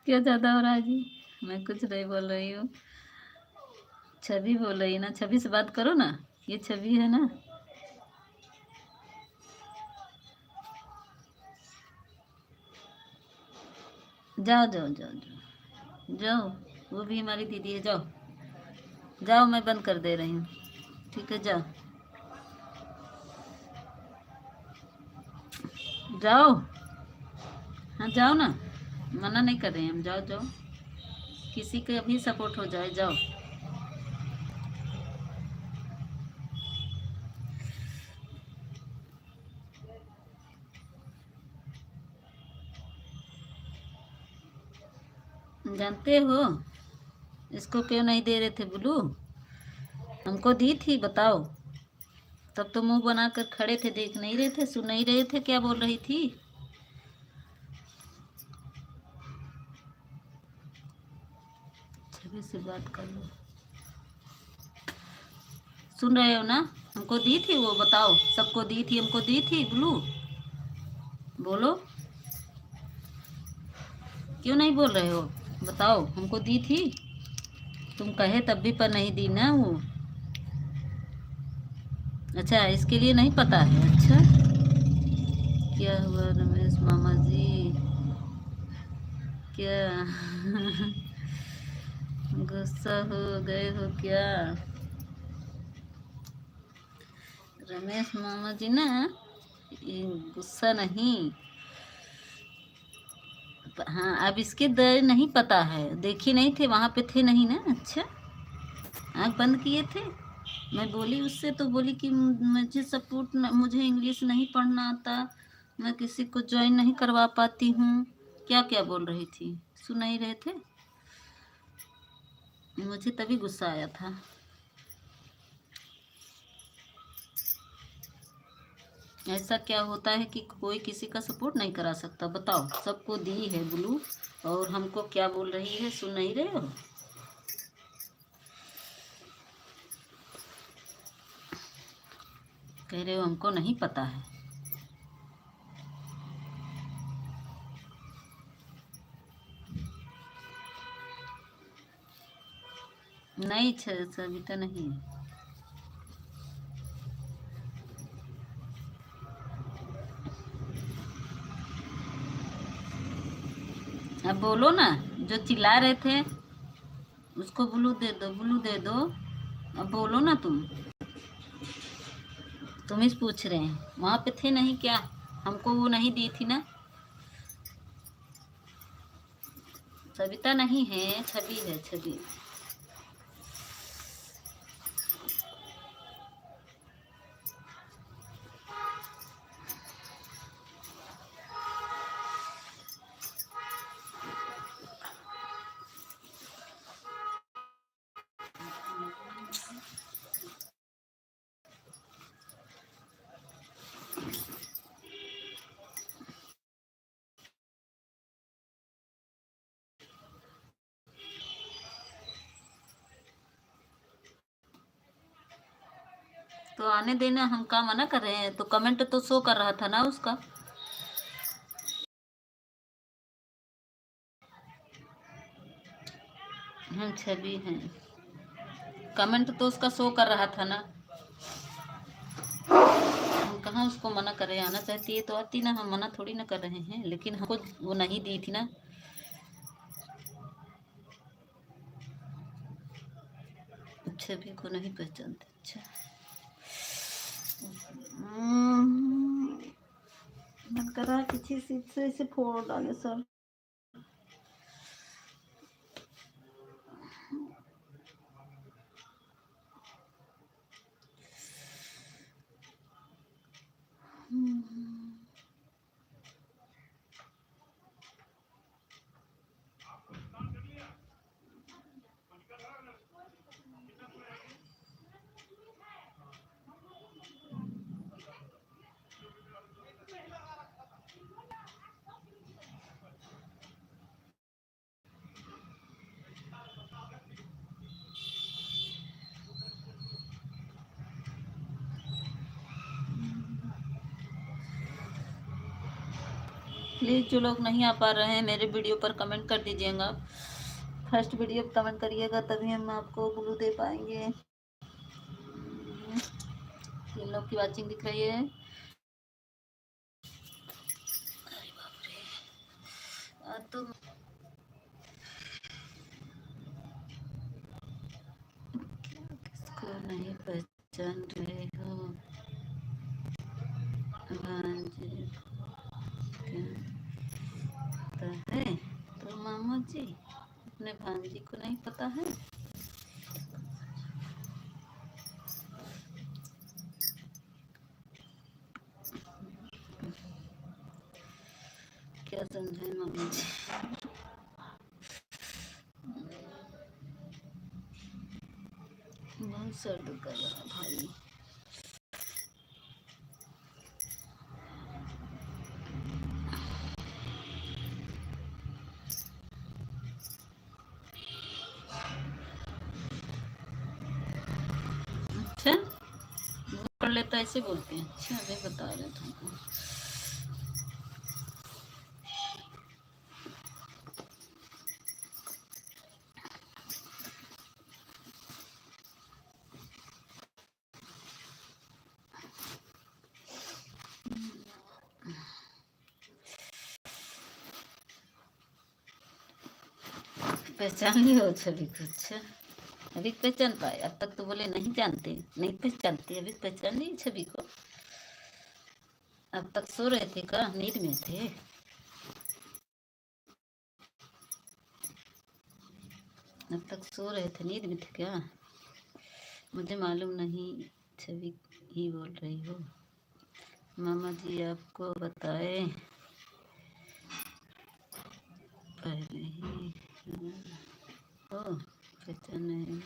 क्या ज़्यादा हो रहा है जी, मैं कुछ नहीं बोल रही हूँ, छवि बोल रही है ना, छवि से बात करो ना, ये छवि है ना। जाओ जाओ जाओ जाओ जाओ, वो भी हमारी दीदी है, जाओ जाओ, मैं बंद कर दे रही हूँ ठीक है, जाओ जाओ। हाँ जाओ ना, मना नहीं कर रहे हैं हम, जाओ जाओ, किसी का भी सपोर्ट हो जाए, जाओ। जानते हो इसको क्यों नहीं दे रहे थे ब्लू, हमको दी थी, बताओ। तब तो मुंह बनाकर खड़े थे, देख नहीं रहे थे, सुन नहीं रहे थे क्या बोल रही थी। छवि से बात कर लो। सुन रहे हो ना? हमको दी थी वो, बताओ। सबको दी थी, हमको दी थी ब्लू। बोलो, क्यों नहीं बोल रहे हो? बताओ, हमको दी थी। तुम कहे तब भी पर नहीं दी ना वो। अच्छा, इसके लिए नहीं पता है। अच्छा, क्या हुआ रमेश मामा जी? क्या गुस्सा हो गए हो क्या? रमेश मामा जी ना, ये गुस्सा नहीं। हाँ, अब इसके दर नहीं पता है, देखी नहीं थे, वहां पे थे नहीं ना। अच्छा, आँख बंद किए थे। मैं बोली उससे तो बोली कि मुझे सपोर्ट मुझे इंग्लिश नहीं पढ़ना आता, मैं किसी को ज्वाइन नहीं करवा पाती हूँ। क्या क्या बोल रही थी, सुन नहीं रहे थे? मुझे तभी गुस्सा आया था। ऐसा क्या होता है कि कोई किसी का सपोर्ट नहीं करा सकता? बताओ, सबको दी है ब्लू, और हमको क्या बोल रही है, सुन नहीं रहे हो? कह रहे हो हमको नहीं पता है। नहीं, सविता नहीं है। अब बोलो ना, जो चिल्ला रहे थे उसको ब्लू दे दो, ब्लू दे दो। अब बोलो ना तुम ही पूछ रहे हैं, वहां पे थे नहीं क्या? हमको वो नहीं दी थी ना। सविता नहीं है, छवि है, छवि। तो आने देना, हम काम मना कर रहे हैं? तो कमेंट तो शो कर रहा था ना उसका। हम छवि हैं, कमेंट तो उसका शो कर रहा था ना। हम कहाँ उसको मना कर रहे हैं, आना चाहती है तो आती ना, हम मना थोड़ी ना कर रहे हैं, लेकिन हमको वो नहीं दी थी ना। छवि को नहीं पहचानते? अच्छा, मन कर रहा है किसी चीज से इसे फोड़ डाले सर। प्लीज़, जो लोग नहीं आ पा रहे हैं मेरे वीडियो पर, कमेंट कर दीजिएगा। फर्स्ट वीडियो पर कमेंट करिएगा, तभी हम आपको ब्लू दे पाएंगे। 3 लोग की वाचिंग दिख रही है। तो किसको नहीं पहचान रहे हो? भांजे क्या पता है? तो मामा जी, अपने भांजी को नहीं पता है? क्या समझे मामा जी? सर्द कर रहा भाई। अच्छा पढ़ लेता ऐसे बोलते हैं। अच्छा अभी बता रहे तुमको। पहचान लियो छवि को। अच्छा अभी पहचान पाए? अब तक तो बोले नहीं जानते, नहीं पहचानते, अभी पहचान ली छवि को। अब तक सो रहे थे का, नींद में थे? अब तक सो रहे थे, नींद में थे क्या? मुझे मालूम नहीं, छवि ही बोल रही हो। मामा जी आपको बताए पहले ही। ओ पहचान नहीं।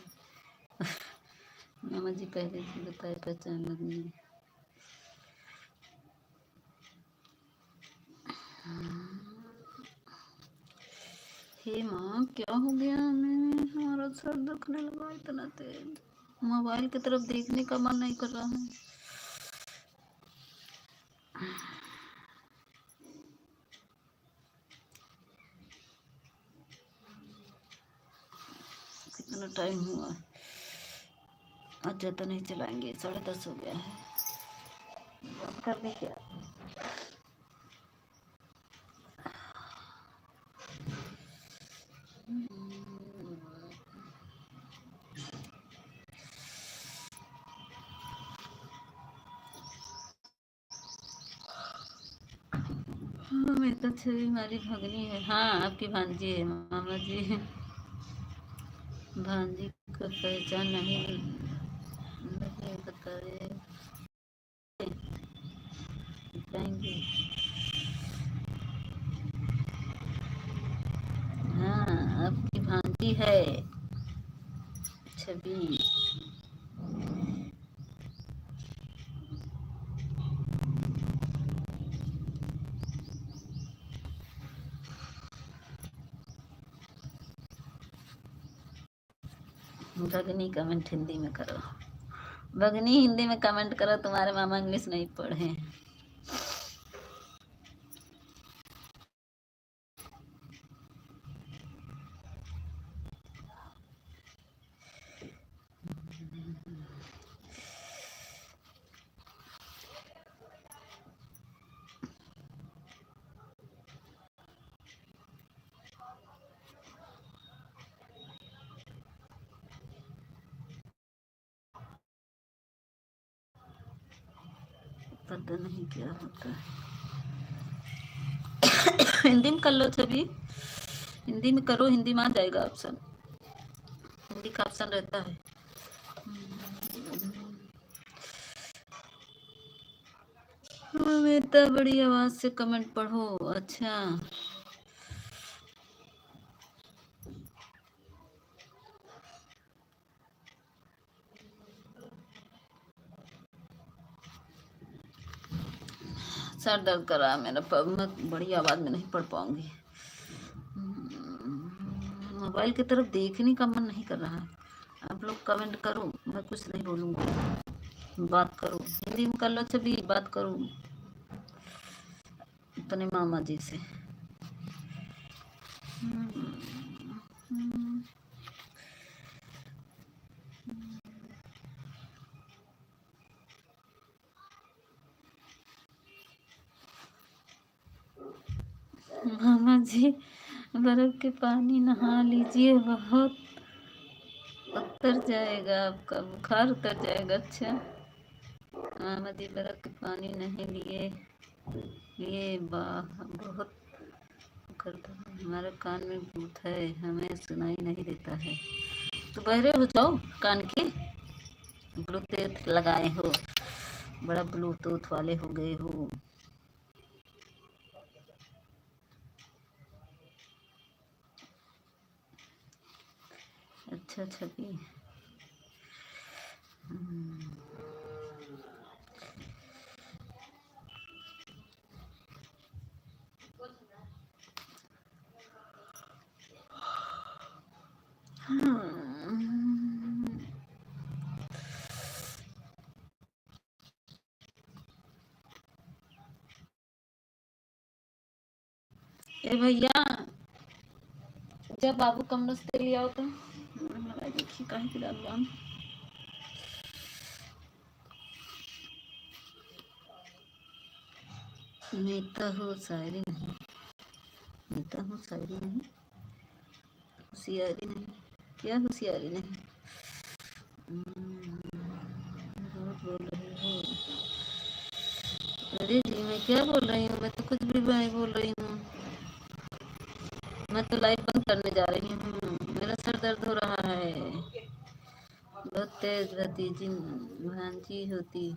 मामा जी पहले से बताए पहचान लगनी। हे माँ क्या हो गया हमें? हमारा सर दुखने लगा इतना तेज। मोबाइल की तरफ देखने का मन नहीं कर रहा है। कितना टाइम हुआ? आज ज़्यादा नहीं चलाएंगे, 10:30 हो गया है। बंद कर दी क्या? हाँ मैं तो छवि हमारी भगनी है। हाँ आपकी भांजी है मामा जी। भांजी को पहचान नहीं लगे बताए जाएंगे। हाँ आपकी भांजी है छवि। भगनी कमेंट हिंदी में करो। भगनी हिंदी में कमेंट करो, तुम्हारे मामा इंग्लिश नहीं पढ़े। पता नहीं क्या होता है। हिंदी में कर लो छवि, हिंदी में करो, हिंदी में आ जाएगा ऑप्शन। हिंदी का ऑप्शन रहता है। इतना बड़ी आवाज से कमेंट पढ़ो। अच्छा सर दर्द कर रहा है मेरा, मैं बड़ी आवाज में नहीं पढ़ पाऊंगी। मोबाइल की तरफ देखने का मन नहीं कर रहा है। आप लोग कमेंट करो, मैं कुछ नहीं बोलूँगी। बात करो हिंदी में कर लो छवि, बात करो अपने मामा जी से। मामा जी बर्फ के पानी नहा लीजिए, बहुत उतर जाएगा आपका बुखार, उतर जाएगा। अच्छा मामा जी बर्फ के पानी नहीं लिए लिए बहुत करता है। हमारे कान में भूत है, हमें सुनाई नहीं देता है। तो बहरे हो जाओ, कान के ब्लूटूथ लगाए हो, बड़ा ब्लूटूथ वाले हो गए हो। अच्छा छवि ए भैया जब बाबू कमरे से ले आओ तो देखिए कहीं की दाल नेता हो शायरी नहीं, नेता हो शायरी नहीं, होशियारी नहीं, क्या होशियारी नहीं। बहुत बोल रही हो। अरे जी मैं क्या बोल रही हूँ, मैं तो कुछ भी नहीं बोल रही हूँ। मैं तो लाइव बंद करने जा रही हूँ, मेरा सर दर्द हो रहा है। बहुत तेज भतीजी भांजी होती।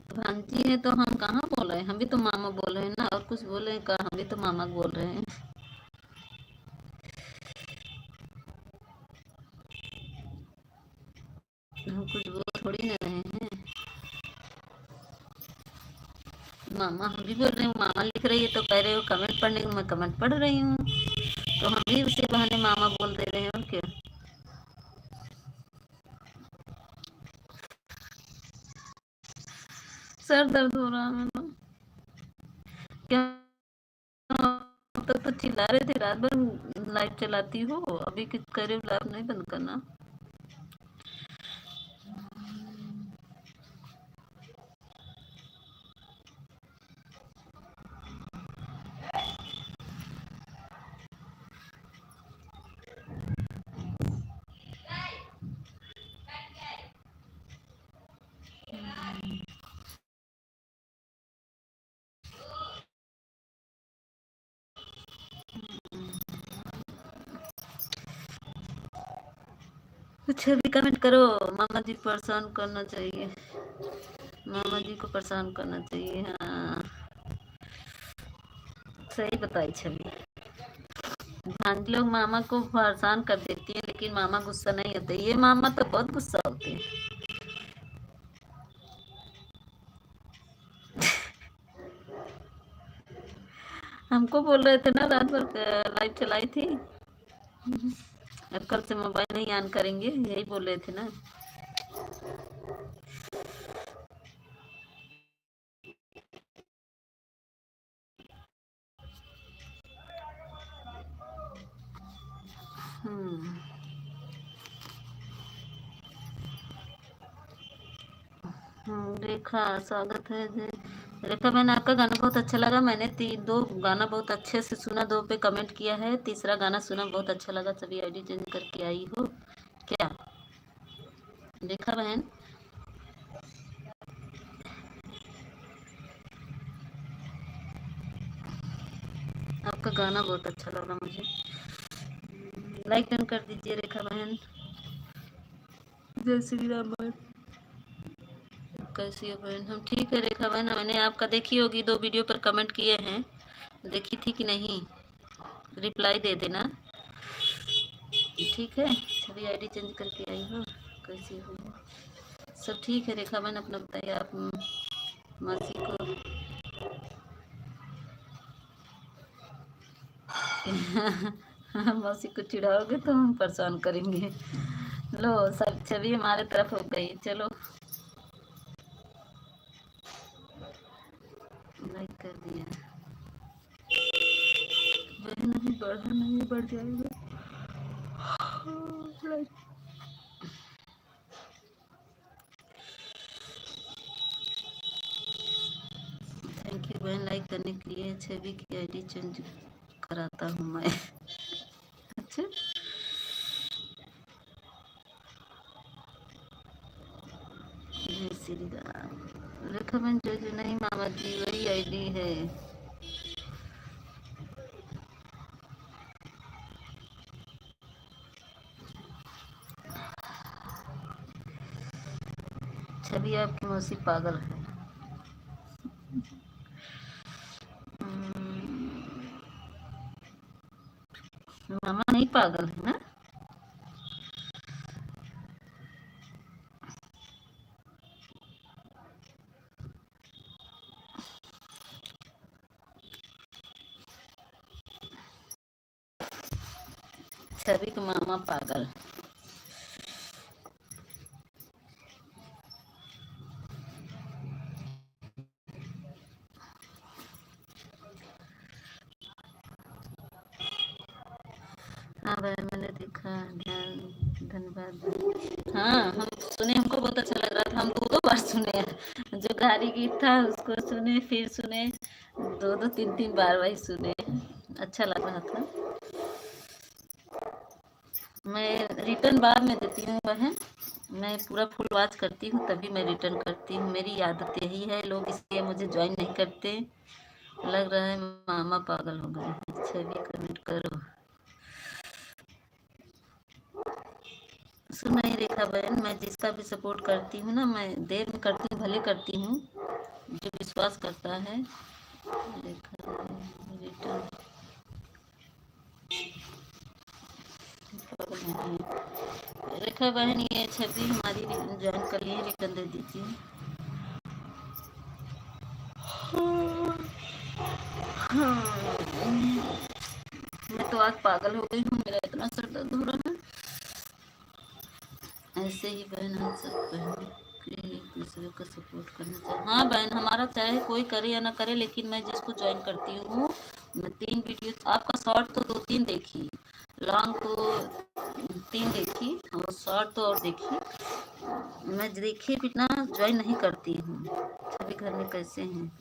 भांजी है तो हम कहाँ बोल रहे हैं, हम भी तो मामा बोल रहे हैं ना, और कुछ बोले हैं का, हम भी तो मामा बोल रहे हैं। हम कुछ बोल थोड़ी ना रहे हैं। मामा हम भी बोल रहे हैं, मामा लिख रही है तो कह रहे हो कमेंट पढ़ने को, मैं कमेंट पढ़ रही हूँ तो हम भी उसी बहाने मामा बोल दे रहे हैं, और क्या। सर दर्द हो रहा है मेरा। क्या तक तो चिल्ला रहे थे रात भर लाइट चलाती हो, अभी किस करे लाइट नहीं बंद करना। कुछ भी कमेंट करो, मामा जी परेशान करना चाहिए, मामा जी को परेशान करना चाहिए। हाँ सही बताई छवि। भांजी लोग मामा को परेशान कर देती है लेकिन मामा गुस्सा नहीं होते, ये मामा तो बहुत गुस्सा होते हैं। हमको बोल रहे थे ना रात भर लाइट चलाई थी, अब कल से मोबाइल नहीं ऑन करेंगे, यही बोल रहे थे ना। रेखा स्वागत है जी। रेखा मैंने आपका गाना बहुत अच्छा लगा, मैंने तीन दो गाना बहुत अच्छे से सुना, दो पे कमेंट किया है, तीसरा गाना सुना बहुत अच्छा लगा, सभी आईडी चेंज करके आई हो क्या रेखा बहन। आपका गाना बहुत अच्छा लगा मुझे, लाइक डन कर दीजिए रेखा बहन। जय श्री राम बहन। कैसी हो बहन? हम ठीक है रेखा बहन, मैंने आपका देखी होगी, दो वीडियो पर कमेंट किए हैं, देखी थी कि नहीं, रिप्लाई दे देना। ठीक है, सभी आईडी चेंज करके आई हो, कैसी हो? सब ठीक है रेखा बहन, अपना बताइए आप मासी को। मासी को चिढ़ाओगे तो हम परेशान करेंगे। लो सब छवि हमारे तरफ हो गई, चलो लाइक कर दिया। बहन अभी बढ़ा नहीं, बढ़ जाएगा। थैंक यू बहन लाइक करने के लिए, छवि की आईडी चेंज कराता हूँ मैं। अच्छा जय श्री राम। रेखा बहन जो नहीं मामा जी वही आईडी है। छवि आपकी मौसी पागल है। मामा नहीं पागल है ना। छवि का मामा पागल। हाँ भाई मैंने देखा, ध्यान धन्यवाद। हाँ हम सुने, हमको बहुत अच्छा लग रहा था, हम दो दो बार सुने। जो गारी गीत था उसको सुने, फिर सुने, दो दो तीन तीन बार वही सुने, अच्छा लग रहा था। मैं रिटर्न बाद में देती हूँ बहन, मैं पूरा फुल वॉच करती हूँ तभी मैं रिटर्न करती हूँ, मेरी आदत यही है। लोग इसलिए मुझे ज्वाइन नहीं करते। लग रहा है मामा पागल हो गए हैं। छवि कमेंट करो। सुन नहीं रेखा बहन, मैं जिसका भी सपोर्ट करती हूँ ना, मैं देर में करती हूँ, भले करती हूँ। जो विश्वास करता है रेखा रिटर्न रेखा बहन, ये छवि हमारी ज्वाइन कर लिए, रिटर्न दे दीजिए। मैं तो आज पागल हो गई हूँ, मेरा इतना सर दर्द हो रहा है। ऐसे ही बहन हम सब बहन के एक दूसरे को सपोर्ट करना चाहिए। हाँ बहन, हमारा चाहे कोई करे या ना करे, लेकिन मैं जिसको ज्वाइन करती हूँ, मैं 3 वीडियो, आपका शॉर्ट तो 2-3 देखी, लॉन्ग तो 3 देखी, और शॉर्ट तो और देखी। मैं देखी बिना ज्वाइन नहीं करती हूँ। सभी घर में कैसे हैं?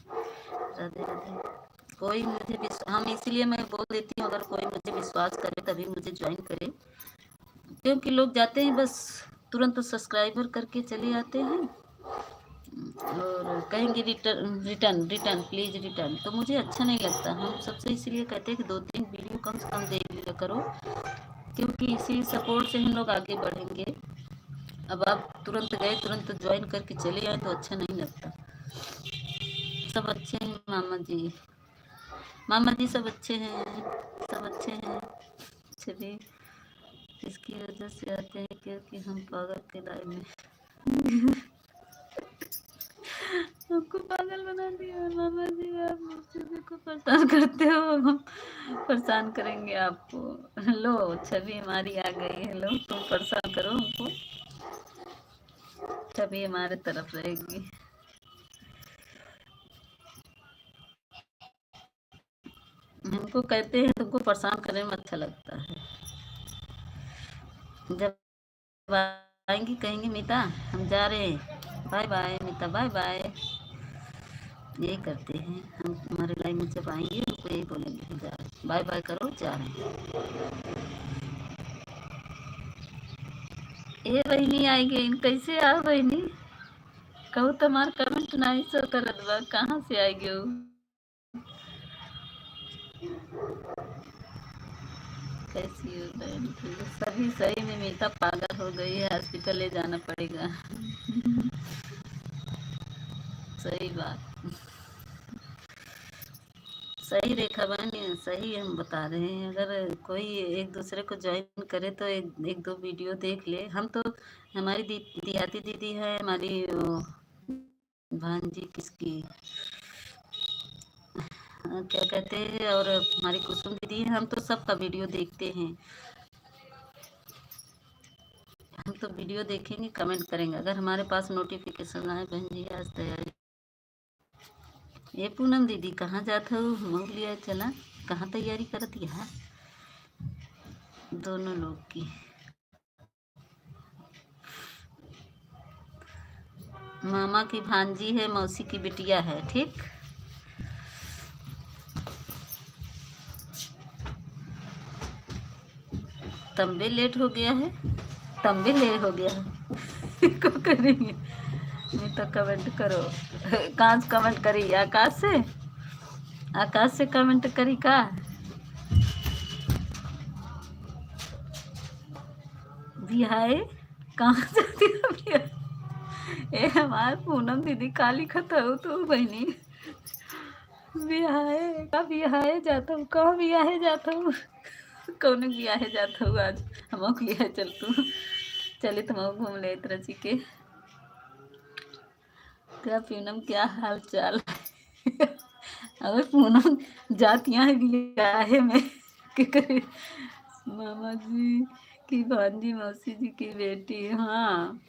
राधे राधे। कोई मुझे हम इसीलिए मैं बोल देती हूँ, अगर कोई मुझे विश्वास करे तभी मुझे ज्वाइन करे, क्योंकि लोग जाते हैं बस तुरंत सब्सक्राइबर करके चले आते हैं और कहेंगे return return return please return, तो मुझे अच्छा नहीं लगता। हम सबसे इसीलिए कहते हैं कि 2-3 वीडियो कम से कम देख लिया करो, क्योंकि इसी सपोर्ट से हम लोग आगे बढ़ेंगे। अब आप तुरंत गए तुरंत ज्वाइन करके चले आए तो अच्छा नहीं लगता। सब अच्छे हैं मामा जी, मामा जी सब अच्छे हैं, सब अच्छे हैं। छवि इसकी वजह से आते हैं क्योंकि हम पागल के लाइन में हमको पागल बना दिया मामा जी। आप मुझसे को परेशान करते हो, हम परेशान करेंगे आपको। लो छवि हमारी आ गई है, लो तुम परेशान करो हमको, छवि हमारे तरफ रहेगी। हमको कहते हैं तुमको परेशान करने में अच्छा लगता है, जब आएंगी कहेंगी मीता हम जा रहे हैं, बाय बाय मीता बाय बाय, यही करते हैं हम। हमारे लाइन में जब आएंगे उनको यही बोलेंगे जा रहे, बाय बाय करो जा रहे हैं। ए बहनी आएगी कैसे आओ बहनी, कहू तुम्हार कमेंट नहीं सो करत बा, कहाँ से आएगी वो? कैसी हो बहन? सभी सही में मीता पागल हो गई है, हॉस्पिटल ले जाना पड़ेगा। सही बात, सही रेखा बहन, सही हम बता रहे हैं। अगर कोई एक दूसरे को ज्वाइन करे तो एक दो वीडियो देख ले। हम तो, हमारी देहाती दीदी है, हमारी भांजी किसकी क्या कहते हैं, और हमारी कुसुम दीदी है, हम तो सबका वीडियो देखते हैं। हम तो वीडियो देखेंगे, कमेंट करेंगे। अगर हमारे पास नोटिफिकेशन आए बहन जी आज तैयारी, ये पूनम दीदी कहाँ जाता हो, मोह लिया चला, कहाँ तैयारी करती है दोनों लोग की। मामा की भांजी है, मौसी की बिटिया है, ठीक। तंबे लेट हो गया है, तंबे लेट हो गया है को करेंगे नहीं तो कमेंट करो। कहाँ से कमेंट करी, आकाश से, आकाश से कमेंट करी का? बिहाय कहाँ जाती है बिहाय? ए हमार पूनम दीदी काली खताऊ तो बहनी, बिहाय का बिहाय जाता हूँ, कहाँ बिहाय जाता हूँ? कौन बिहाय जाता हूँ आज, हम बिहाय चल तू, चले तुम घूम ले रची के। क्या पूनम क्या हाल चाल? अगर पूनम जातियाँ है बियाहे में, के करे मामा जी की भांजी मौसी जी की बेटी। हाँ,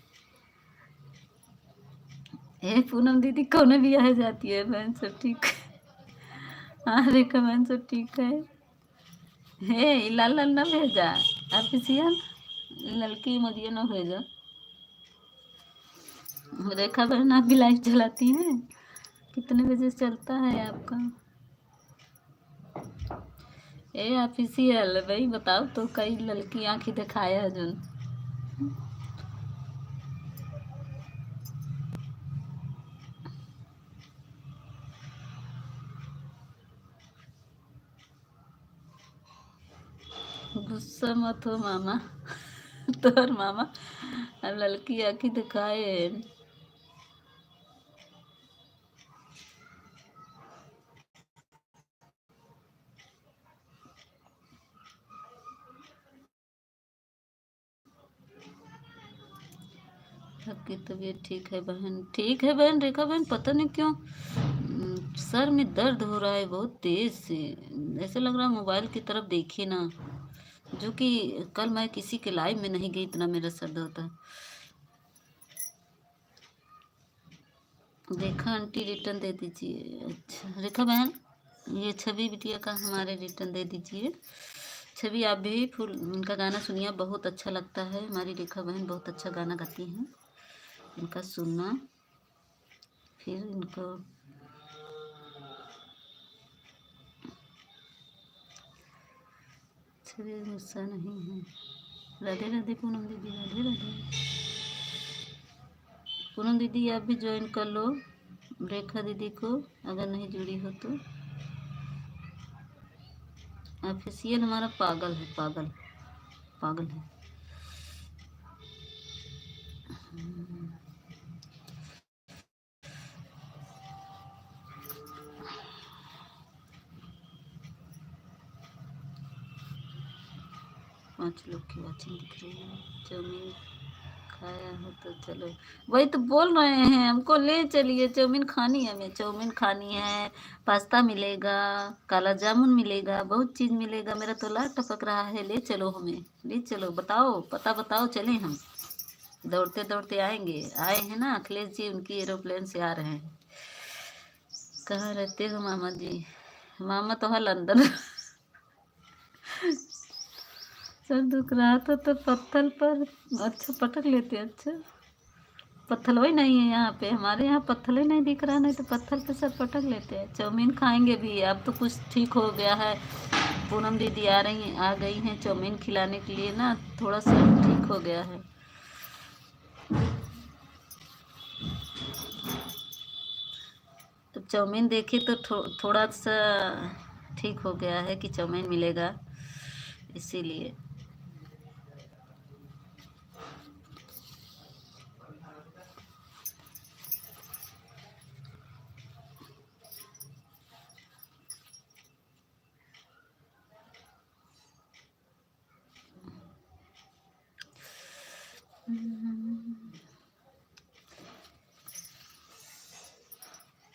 ये पूनम दीदी कौन भी आ जाती है। बहन सब ठीक है। हाँ रेखा बहन सब ठीक है। हे लाल लाल ना भेजा आप किसी लड़की मुझे ना भेजा। रेखा बहन आप भी लाइव चलाती हैं? कितने बजे चलता है आपका? ए ऑफिशियल भाई बताओ तो, कई लड़की आंखी दिखाया जुन। गुस्सा मत हो मामा। तोर मामा अब लड़की आंखी दिखाए। सबकी तबीयत ठीक है बहन, ठीक है बहन। रेखा बहन पता नहीं क्यों सर में दर्द हो रहा है बहुत तेज से। ऐसे लग रहा है मोबाइल की तरफ देखिए ना, जो कि कल मैं किसी के लाइव में नहीं गई, इतना मेरा सर दर्द होता है। रेखा आंटी रिटर्न दे दीजिए। अच्छा रेखा बहन, ये छवि बिटिया का हमारे रिटर्न दे दीजिए। छवि आप भी फुल इनका गाना सुनिए, बहुत अच्छा लगता है। हमारी रेखा बहन बहुत अच्छा गाना गाती हैं, इनका सुनना। फिर इनको छवि गुस्सा नहीं है। राधे राधे पूनम दीदी, राधे राधे। पूनम दीदी आप भी ज्वाइन कर लो रेखा दीदी को, अगर नहीं जुड़ी हो तो। ऑफिशियल हमारा पागल है, पागल पागल है। 5 लोग की वॉचिंग दिख रही है। चाउमीन खाया हो तो चलो, वही तो बोल रहे हैं हमको ले चलिए। चाउमीन खानी है, हमें चाउमीन खानी है। पास्ता मिलेगा, काला जामुन मिलेगा, बहुत चीज़ मिलेगा। मेरा तो लार टपक रहा है, ले चलो हमें, ले चलो। बताओ पता बताओ, चलें हम। दौड़ते दौड़ते आएंगे, आए हैं ना अखिलेश जी, उनकी एरोप्लेन से आ रहे हैं। कहाँ रहते हो मामा जी? मामा तो है लंदन। सर दुख रहा था तो पत्थर पर अच्छा पटक लेते। अच्छा पत्थर ही नहीं है यहाँ पे, हमारे यहाँ पत्थर ही नहीं दिख रहा, नहीं तो पत्थर पे सब पटक लेते हैं। चाउमीन खाएंगे भी, अब तो कुछ ठीक हो गया है। पूनम दीदी आ गई हैं चाउमीन खिलाने के लिए ना, थोड़ा सा ठीक हो गया है। तो चाउमीन देखी तो थोड़ा सा ठीक हो गया है कि चाउमीन मिलेगा, इसीलिए।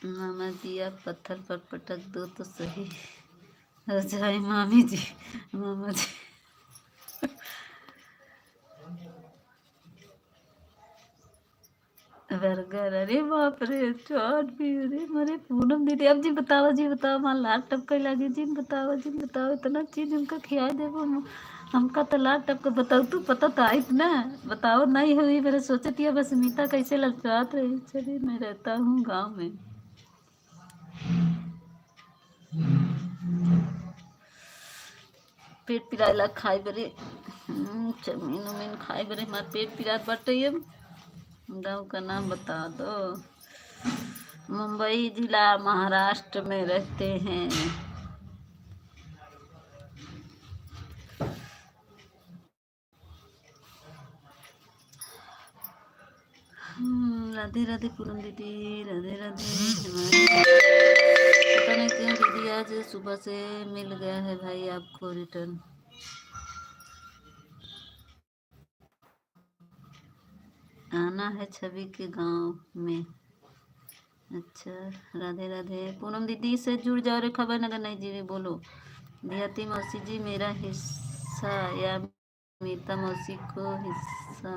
मामा जी आप पत्थर पर पटक दो तो सही हो जाए। मामी जी, मामा जी। बर्गर, अरे बाप रे, चाट भी, अरे मरे पूनम दीदी। अब जी बताओ मां लाख टपके लगी जी, बताओ जी बताओ, इतना चीज उनका खिया देवो हमका तो लाख टपके। बताओ तू पता तो आई ना, बताओ नहीं हुई मेरे सोचती है बस मीता कैसे ललचात रही। चलिए मैं रहता हूँ गाँव में। पेट पिराला खाए बरे, चाउमीन उमीन खाए बरे हमारा पेट पिरात बाटे। अब गाँव का नाम बता दो। मुंबई जिला महाराष्ट्र में रहते हैं। राधे राधे पूनम दीदी, राधे राधे। हमारे पता नहीं क्यों दीदी आज सुबह से मिल गया है भाई आपको रिटर्न। आना है छवि के गांव में। अच्छा राधे राधे। पूनम दीदी से जुड़ जाओ रे, खबर नगर नहीं जी बोलो। देहाती मौसी जी मेरा हिस्सा हिस्सा या मीता मौसी को हिस्सा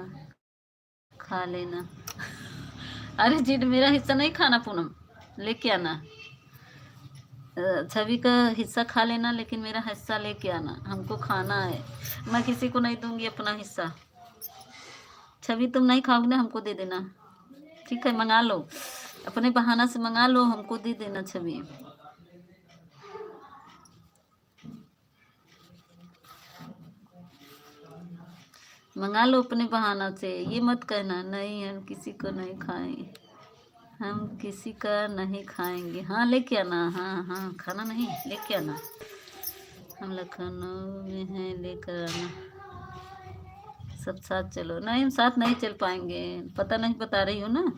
खा लेना। अरे जिड मेरा हिस्सा नहीं खाना पूनम, लेके आना। छवि का हिस्सा खा लेना, लेकिन मेरा हिस्सा लेके आना, हमको खाना है। मैं किसी को नहीं दूंगी अपना हिस्सा। छवि तुम नहीं खाओगे ना, हमको दे देना, ठीक है? मंगा लो, अपने बहाना से मंगा लो, हमको दे देना छवि। मंगा लो अपने बहाना से, ये मत कहना नहीं हम किसी को नहीं खाएं, हम किसी का नहीं खाएंगे। हाँ लेके आना, हाँ हाँ खाना नहीं लेके आना। हम लखनऊ में हैं, लेकर आना। सब साथ चलो। नहीं हम साथ नहीं चल पाएंगे, पता नहीं बता रही हो ना,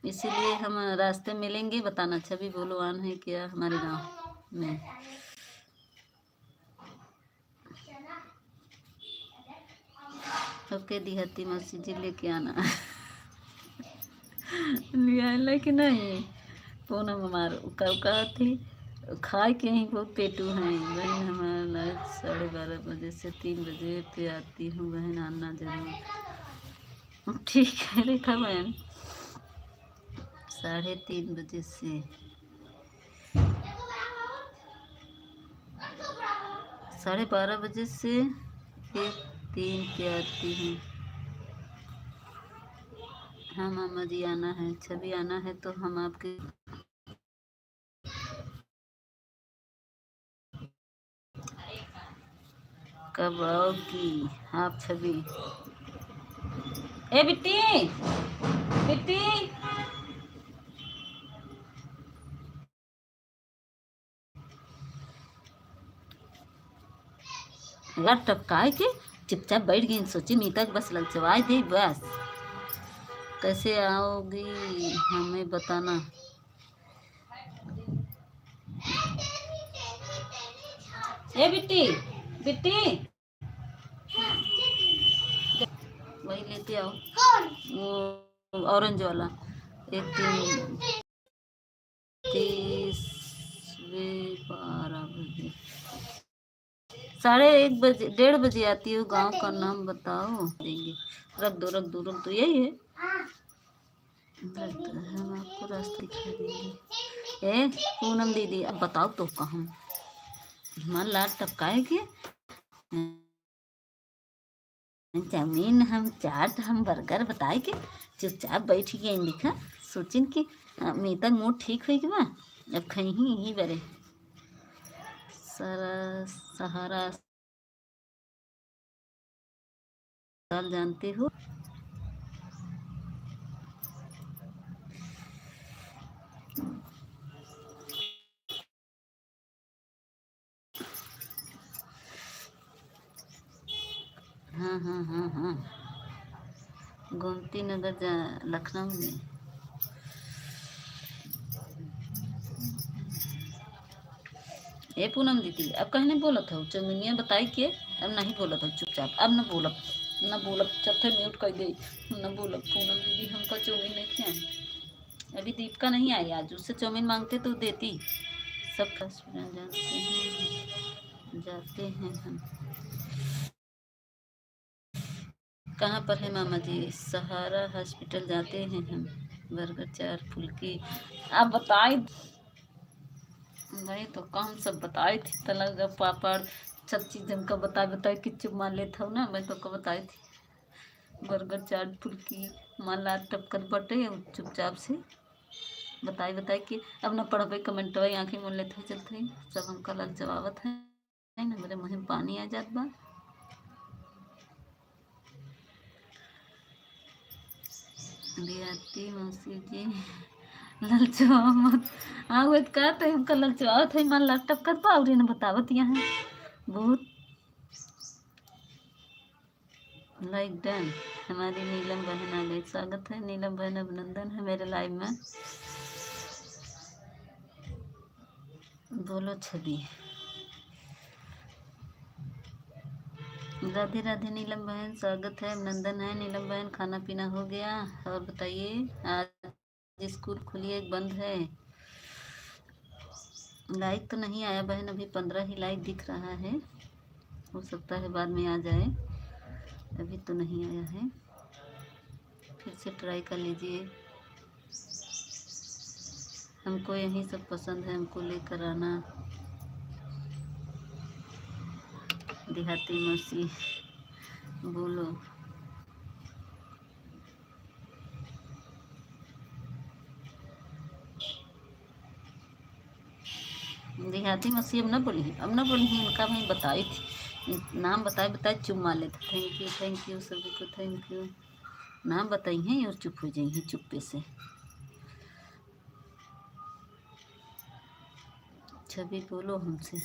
इसीलिए हम रास्ते मिलेंगे बताना। छवि बोलो आन है क्या हमारे गांव में? ओके दिहती मौसी जी लेके आना। लिया लेकिन नहीं पूनम हमार कहा थी खाए के ही बहुत पेटू हैं। बहन हमारा लाइट 12:30 से 3 बजे पे आती हूँ, बहन आना जरूर। ठीक है रेखा बहन, 3:30 बजे से 12:30 बजे से 1-3 पे आती हूँ। हाँ मामा जी आना है, छवि आना है तो हम आपके कब आओगी आप छवि? ए बिट्टी बिट्टी यार टपकाए के चुपचाप बैठ गई, सोची मीता के बस ललचवाए दे बस। कैसे आओगी हमें बताना। ए बिट्टी बिट्टी वही लेते आओ, वो ऑरेंज वाला। 1-3-30 12 बजे 1:30 बजे 1:30 आती हूँ। गांव का नाम बताओ, देंगे। रख दो रख दो रख दो, यही है हम आपको रास्ता दिखा देंगे। ए पूनम दीदी अब बताओ तो कहाँ हमारा लाड टपकाए के चाउमीन हम चाट हम बर्गर बताए के चुपचाप बैठ गए लिखा सोचिन की मीता मूड ठीक हुई कि बा अब खही ही बरे सहारा साल जानते हो। हाँ हाँ हाँ हाँ गोमती नगर लखनऊ में। ए पूनम दीदी अब कहने बोलत हो चौमिनिया बताई के अब नहीं बोलत हो चुपचाप, अब न बोलब न बोलब, चौथे म्यूट कर दे न बोलब। पूनम दीदी हमका चौमिन नहीं खिया, अभी दीपिका नहीं आई आज, उससे चौमिन मांगते तो देती। सब हॉस्पिटल जाते हैं हम। कहाँ पर है मामा जी? सहारा हॉस्पिटल जाते हैं हम। बर्गर 4 फुल्की आप बताए भाई तो कम सब बताई थी तलग पापड़ सब चीज़ हमको बताए बताए कि चुप मान लेता हूँ ना, मैं तो बताई थी बर्गर 4 फुल्की मान ला टपकर बटे चुपचाप से बताई बताई कि अब ना पढ़ भाई कमेंट भाई आँखें मोल लेते चलते सब हमका लग जवाबत है ना, मेरे मुँह में पानी आ जात बा। रियाती मौसी जी ललचवा मत हाँ का तो हमका ललचवावत है मन लैपटॉप कर पाओ रे न बतावत यहाँ बहुत लाइक डन। हमारी नीलम बहन आ गई, स्वागत है नीलम बहन, अभिनंदन है मेरे लाइव में। बोलो छवि। राधे राधे नीलम बहन, स्वागत है अभिनंदन है नीलम बहन। खाना पीना हो गया और बताइए, आज स्कूल खुली है बंद है? लाइक तो नहीं आया बहन, अभी 15 ही लाइक दिख रहा है, हो सकता है बाद में आ जाए, अभी तो नहीं आया है। फिर से ट्राई कर लीजिए। हमको यही सब पसंद है, हमको लेकर आना। देहाती मौसी बोलो। देहाती मौसी अब ना बोली, अब ना बोली, इनका मैं बताई थी, नाम बताए बताए चुप मार लेते। थैंक यू सभी को, थैंक यू। नाम बताई हैं और चुप हो जाइए चुप्पे से। छवि बोलो हमसे।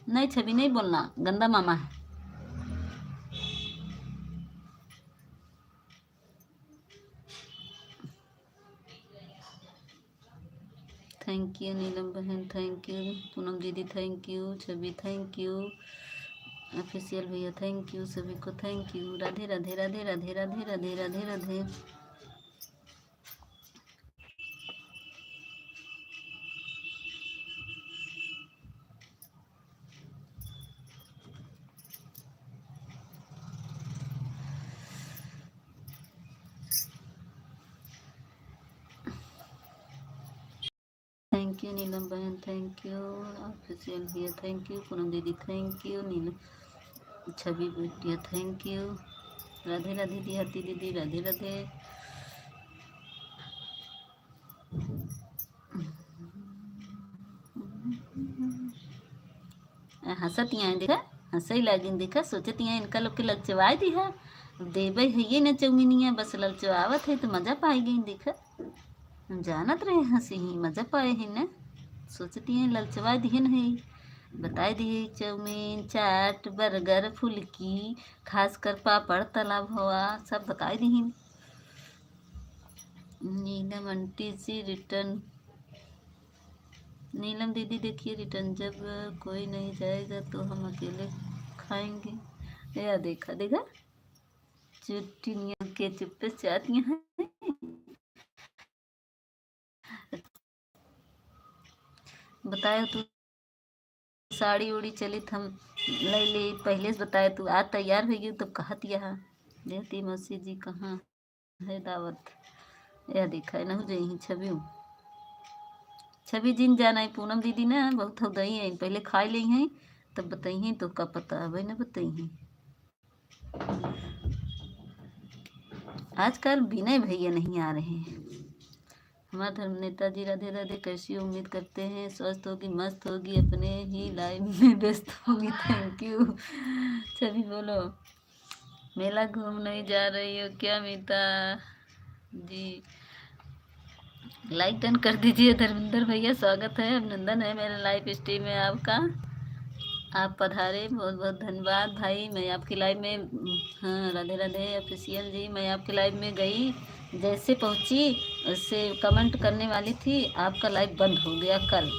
नहीं छवि नहीं बोलना, गंदा मामा है। थैंक यू नीलम बहन, थैंक यू पूनम दीदी, thank you Chhavi, thank you official भैया, थैंक यू सभी को, thank you. Radhe Radhe Radhe Radhe Radhe Radhe Radhe Radhe. Thank you Neelam बहन, थैंक यू ऑफिशियल भैया, थैंक यू पूनम दीदी, थैंक यू नीलम छवि भैया, थैंक यू। राधे राधे देहाती दीदी, राधे राधे। हंसतियाँ देखा, हंसई लागिन देखा, सोचतियाँ इनका लोग के ललचवाए दी है, देवे है ये न चौमिनिया, बस ललचवावत है तो मजा पाई गई देखा। हम जानत रहे हंसी ही मजा पाए हैं न, सोचती हैं ललचवा दिहन है। बताए दिए चाउमीन चाट बर्गर फुल्की, खासकर पापड़ तला भवा सब बताए दिहन। नीलम आंटी जी रिटर्न, नीलम दीदी देखिए रिटर्न, जब कोई नहीं जाएगा तो हम अकेले खाएंगे। या देखा देखा चुटनिया के चुप्पे से आती हैं। बताया तू साड़ी उड़ी चली हम ले ले, पहले से बताया तू आज तैयार हो गई तब कहत यहाँ देहती मौसी जी कहाँ है दावत। यह देखा है ना हो जाई छवि, छवि जिन जाना है पूनम दीदी ना बहुत हो गई है, पहले खाई ली हैं तब बताई हैं तो का पता है भाई ना बताई हैं। आजकल विनय भैया नहीं आ रहे हैं। हमारा धर्म नेता जी राधे राधे, कैसी उम्मीद करते हैं स्वस्थ होगी मस्त होगी, अपने ही लाइफ में व्यस्त होगी, थैंक यू। छवि बोलो। मेला घूमने जा रही हो क्या मीता जी? लाइक डन कर दीजिए। धर्मेंद्र भैया स्वागत है, अभिनंदन है मेरे लाइव स्ट्रीम में आपका, आप पधारे, बहुत बहुत धन्यवाद भाई। मैं आपकी लाइव में, हाँ राधे राधे ऑफिशियल जी, मैं आपकी लाइव में गई, जैसे पहुंची उससे कमेंट करने वाली थी, आपका लाइव बंद हो गया, कल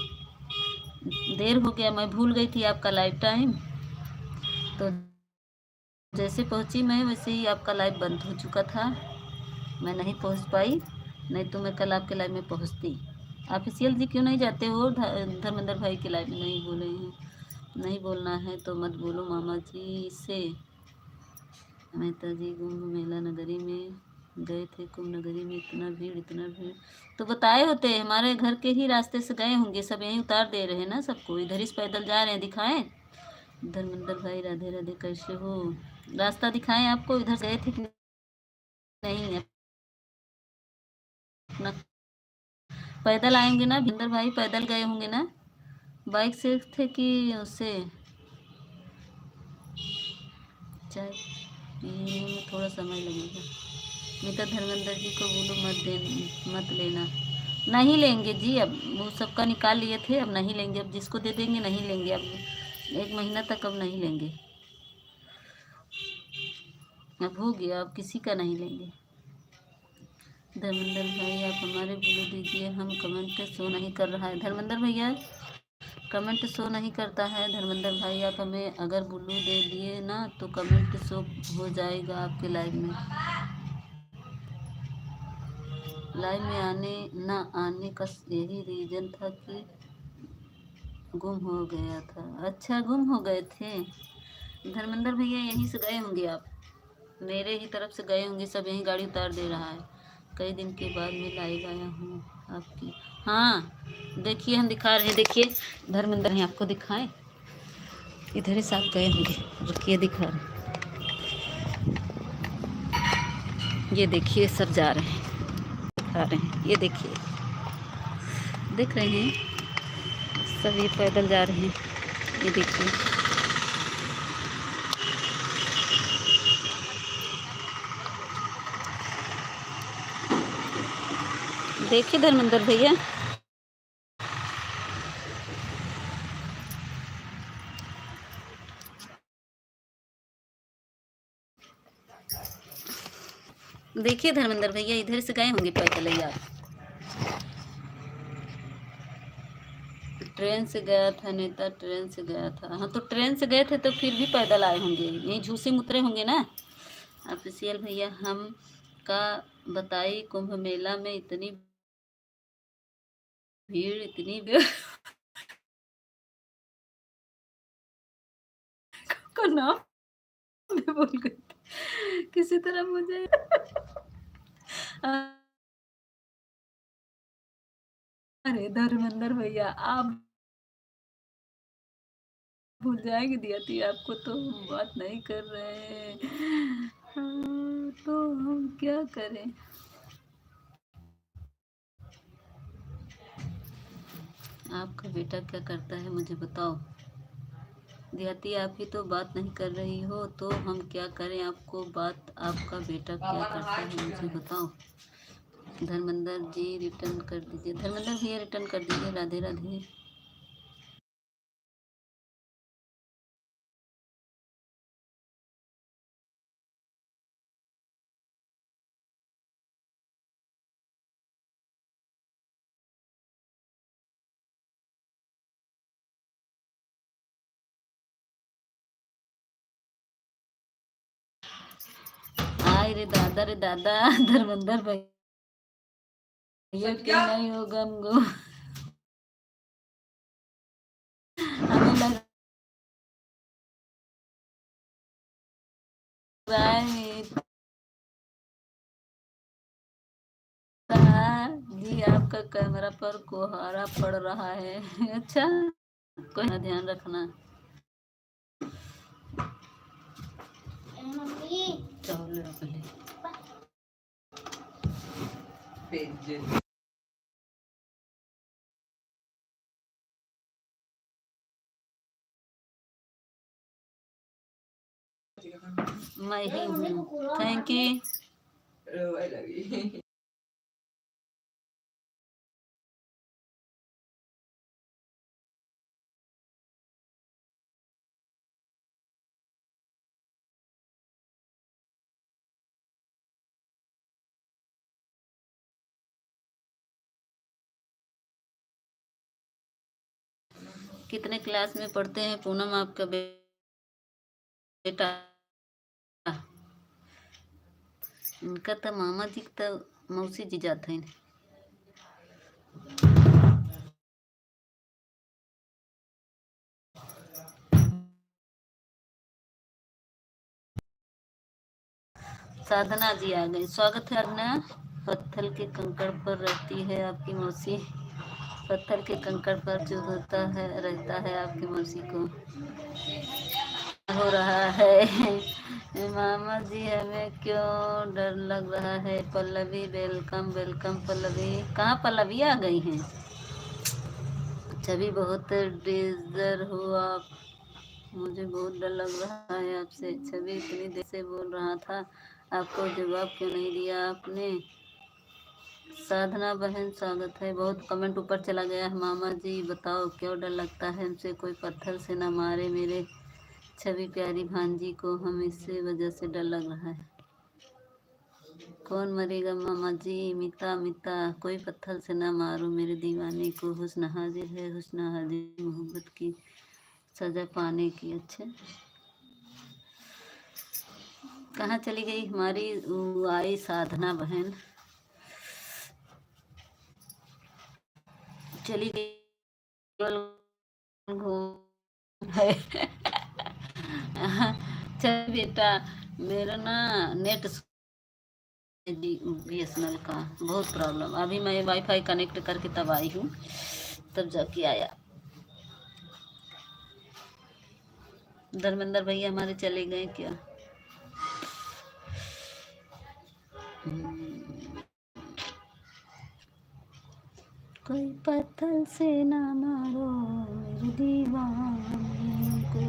देर हो गया, मैं भूल गई थी आपका लाइव टाइम, तो जैसे पहुंची मैं वैसे ही आपका लाइव बंद हो चुका था, मैं नहीं पहुंच पाई, नहीं तो मैं कल आपके लाइव में पहुंचती। ऑफिशियल जी क्यों नहीं जाते हो धर्मेंद्र भाई के लाइव में? नहीं बोले हैं, नहीं बोलना है तो मत बोलो मामा जी से। मेहता जी कुंभ मेला नगरी में गए थे, कुंभ नगरी में इतना भीड़ इतना भीड़, तो बताए होते हमारे घर के ही रास्ते से गए होंगे, सब यहीं उतार दे रहे हैं ना सबको, इधर ही से पैदल जा रहे हैं, दिखाएं धर्मेंद्र भाई राधे राधे कैसे हो, रास्ता दिखाएं आपको, इधर गए थे कि नहीं? अपना पैदल आएंगे ना भिंदर भाई, पैदल गए होंगे ना, बाइक से थे कि उससे? चाय पीने में थोड़ा समय लगेगा। मीता धर्मेंद्र जी को बोलो मत लेना। नहीं लेंगे जी, अब वो सबका निकाल लिए थे, अब नहीं लेंगे, अब जिसको दे देंगे नहीं लेंगे, अब 1 महीना तक अब नहीं लेंगे, अब हो गया, अब किसी का नहीं लेंगे। धर्मेंद्र भाई आप हमारे बोलो दीजिए, हम कमेंट शो नहीं कर रहा है। धर्मेंद्र भैया कमेंट शो नहीं करता है, धर्मेंद्र भाई आप हमें अगर ब्लू दे दिए ना तो कमेंट शो हो जाएगा आपके लाइव में। लाइव में आने ना आने का यही रीज़न था कि गुम हो गया था। अच्छा, गुम हो गए थे। धर्मेंद्र भैया यहीं से गए होंगे आप, मेरे ही तरफ से गए होंगे, सब यहीं गाड़ी उतार दे रहा है। कई दिन के बाद मैं लाइव आया हूँ आपकी। हाँ, देखिए हम दिखा रहे हैं, देखिए धर्मेंद्र हैं, आपको दिखाएं, इधर ही साथ गए होंगे, रुकिए दिखा रहे हैं। ये देखिए सब जा रहे हैं, दिखा रहे हैं, ये देखिए, देख रहे हैं, सब ये पैदल जा रहे हैं, ये देखिए। देखिए धर्मेंद्र भैया, देखिए धर्मेंद्र भैया, इधर से गए होंगे पैदल ही आप। ट्रेन से गया था नेता, ट्रेन से गया था। हाँ, तो ट्रेन से गए थे तो फिर भी पैदल आए होंगे, यहीं झूसी में उतरे होंगे ना। ऑफिशियल भैया हम का बताई, कुंभ मेला में इतनी भीड़, इतनी भीड़ का नाम मैं भूल गई किसी तरह मुझे अरे धर्मेंद्र भैया, आप भूल जाएंगे, दिया थी आपको तो हम बात नहीं कर रहे हैं। हाँ, तो हम क्या करें। आपका बेटा क्या करता है मुझे बताओ। देहाती, आप ही तो बात नहीं कर रही हो, तो हम क्या करें, आपको बात, आपका बेटा क्या करता है मुझे बताओ। धर्मेंद्र जी रिटर्न कर दीजिए, धर्मेंद्र भैया रिटर्न कर दीजिए, राधे राधे। आय रे दादा, रे दादा धर्मेंद्र भैया क्यों नहीं होगा हमको, हमें लग रहा है जी आपका कैमरा पर कोहरा पड़ रहा है। अच्छा, कोई ना, ध्यान रखना। चलो पहले मैं ही हूँ, थैंक यू। कितने क्लास में पढ़ते हैं पूनम आपका बेटा। इनका तो मामा जी तो मौसी जी जाते हैं। साधना जी आ गई, स्वागत है साधना। पत्थर के कंकड़ पर रहती है आपकी मौसी, पत्थर के कंकड़ पर जो होता है रहता है आपकी मौसी को हो रहा है। मामा जी हमें क्यों डर लग रहा है। Pallavi welcome welcome. पल्लवी कहाँ, पल्लवी आ गई हैं। छवि बहुत डेजर हो आप, मुझे बहुत डर लग रहा है आपसे। छवि इतनी देर से बोल रहा था, आपको जवाब क्यों नहीं दिया आपने। साधना बहन स्वागत है। बहुत कमेंट ऊपर चला गया है। मामा जी बताओ क्यों डर लगता है हमसे, कोई पत्थर से ना मारे मेरे छवि प्यारी भांजी को, हम इसी वजह से डर लग रहा है। कौन मरेगा मामा जी, मिता मिता, कोई पत्थर से ना मारो मेरे दीवाने को, हुस्न हाजिर है, हुस्न हाजिर मोहब्बत की सजा पाने की। अच्छे, कहाँ चली गई हमारी आई साधना बहन, चली गई। घूम है। चल बेटा, मेरा ना नेट जी बीएसएनएल का बहुत प्रॉब्लम। अभी मैं वाईफाई कनेक्ट करके तब आई हूँ, तब जाके आया। धर्मेंद्र भैया हमारे चले गए क्या? कोई पत्थर से ना मारो मेरे दीवाने को।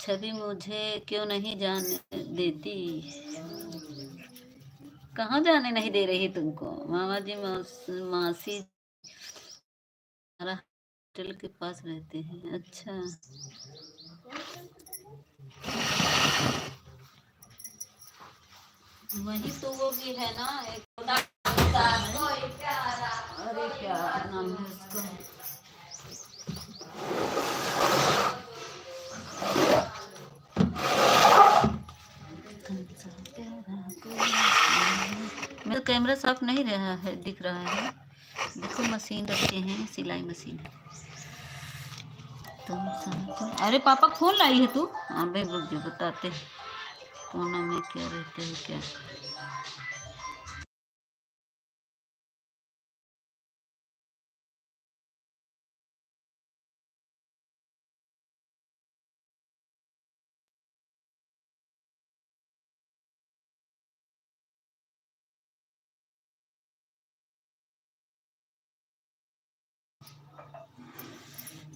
छवि मुझे क्यों नहीं जाने देती? कहाँ जाने नहीं दे रही तुमको? मामा जी मासी हमारा होटल के पास रहते हैं। अच्छा, वही तो वो भी है ना एक। अरे क्या नाम है उसका? मेरा कैमरा साफ नहीं रहा है, दिख रहा है। देखो मशीन रखे हैं, सिलाई मशीन। अरे पापा फोन लाई है तू? अबे रुक जा, बताते पूना में क्या रहते हैं क्या।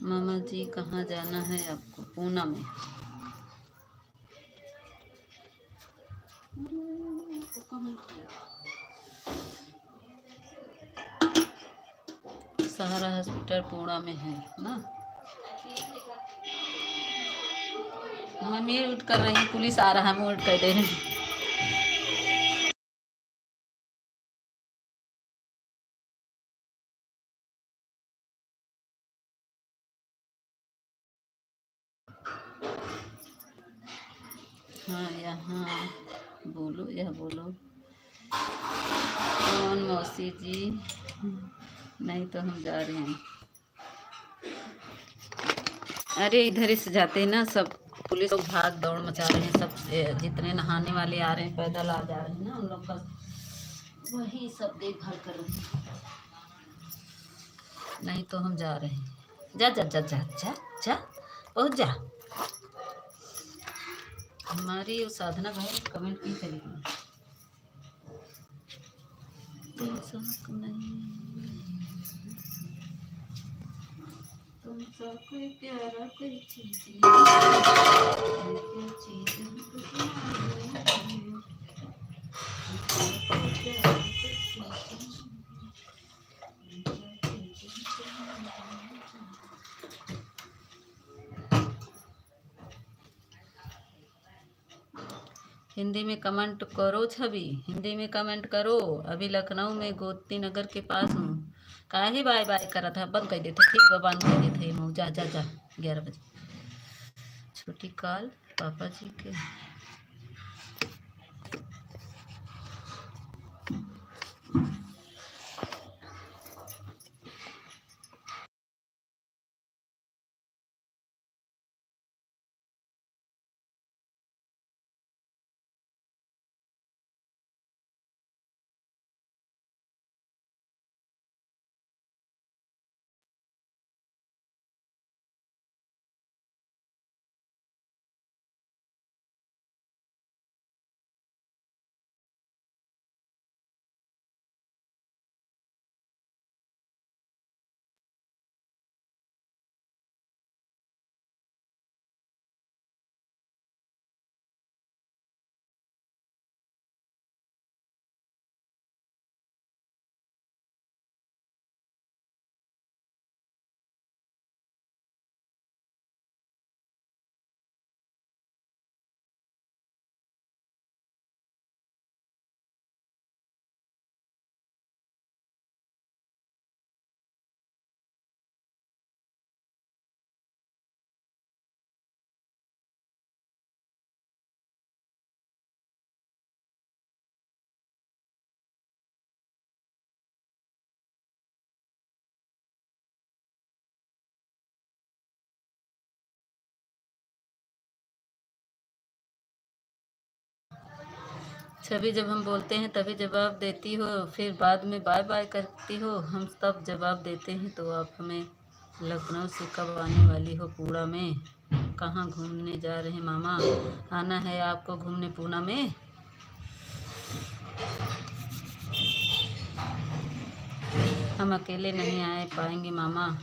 मामा जी कहाँ जाना है आपको? पूना में। सहारा हॉस्पिटल पूना में है ना। मैं म्यूट कर रही, पुलिस आ रहा है, म्यूट कर दे रही। हाँ यहाँ बोलो, यह बोलो। कौन मौसी जी? नहीं तो हम जा रहे हैं। अरे इधर से जाते हैं ना सब, पुलिस लोग भाग दौड़ मचा रहे हैं सब। जितने नहाने वाले आ रहे हैं पैदल आ जा रहे हैं ना, उन लोग का वही सब देखभाल कर रहे हैं। नहीं तो हम जा रहे हैं। जा जा जा जा जा जा, पहुँच जा। हमारी वो साधना भाई कमेंट नहीं करेगी। तुम सब नहीं, तुम सब कोई प्यारा कोई चीज हिंदी में कमेंट करो छवि, हिंदी में कमेंट करो। अभी लखनऊ में गोमती नगर के पास हूँ। काहे बाय बाय करा था? बंद कर देते। ठीक बा, बंद कर देते। जा जा जा, 11 बजे। छोटी कॉल पापा जी के। छवि, जब हम बोलते हैं तभी जवाब देती हो, फिर बाद में बाय बाय करती हो। हम तब जवाब देते हैं तो आप हमें लखनऊ से कब आने वाली हो पूरा में? कहाँ घूमने जा रहे हैं मामा? आना है आपको घूमने पूना में? हम अकेले नहीं आए पाएंगे मामा।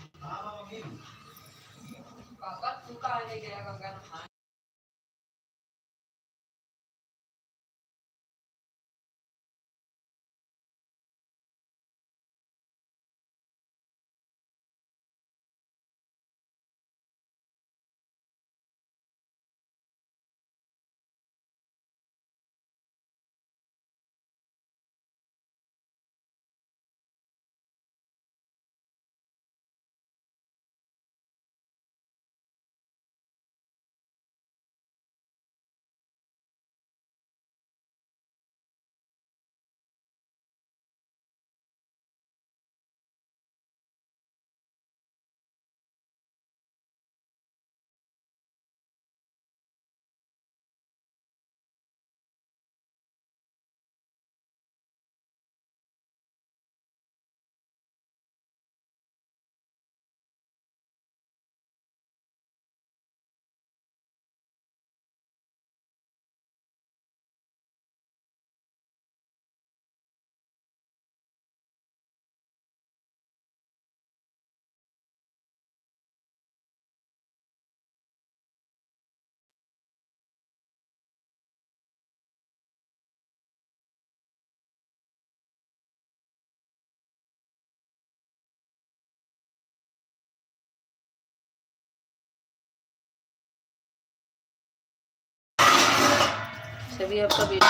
छवि आपका बेटी,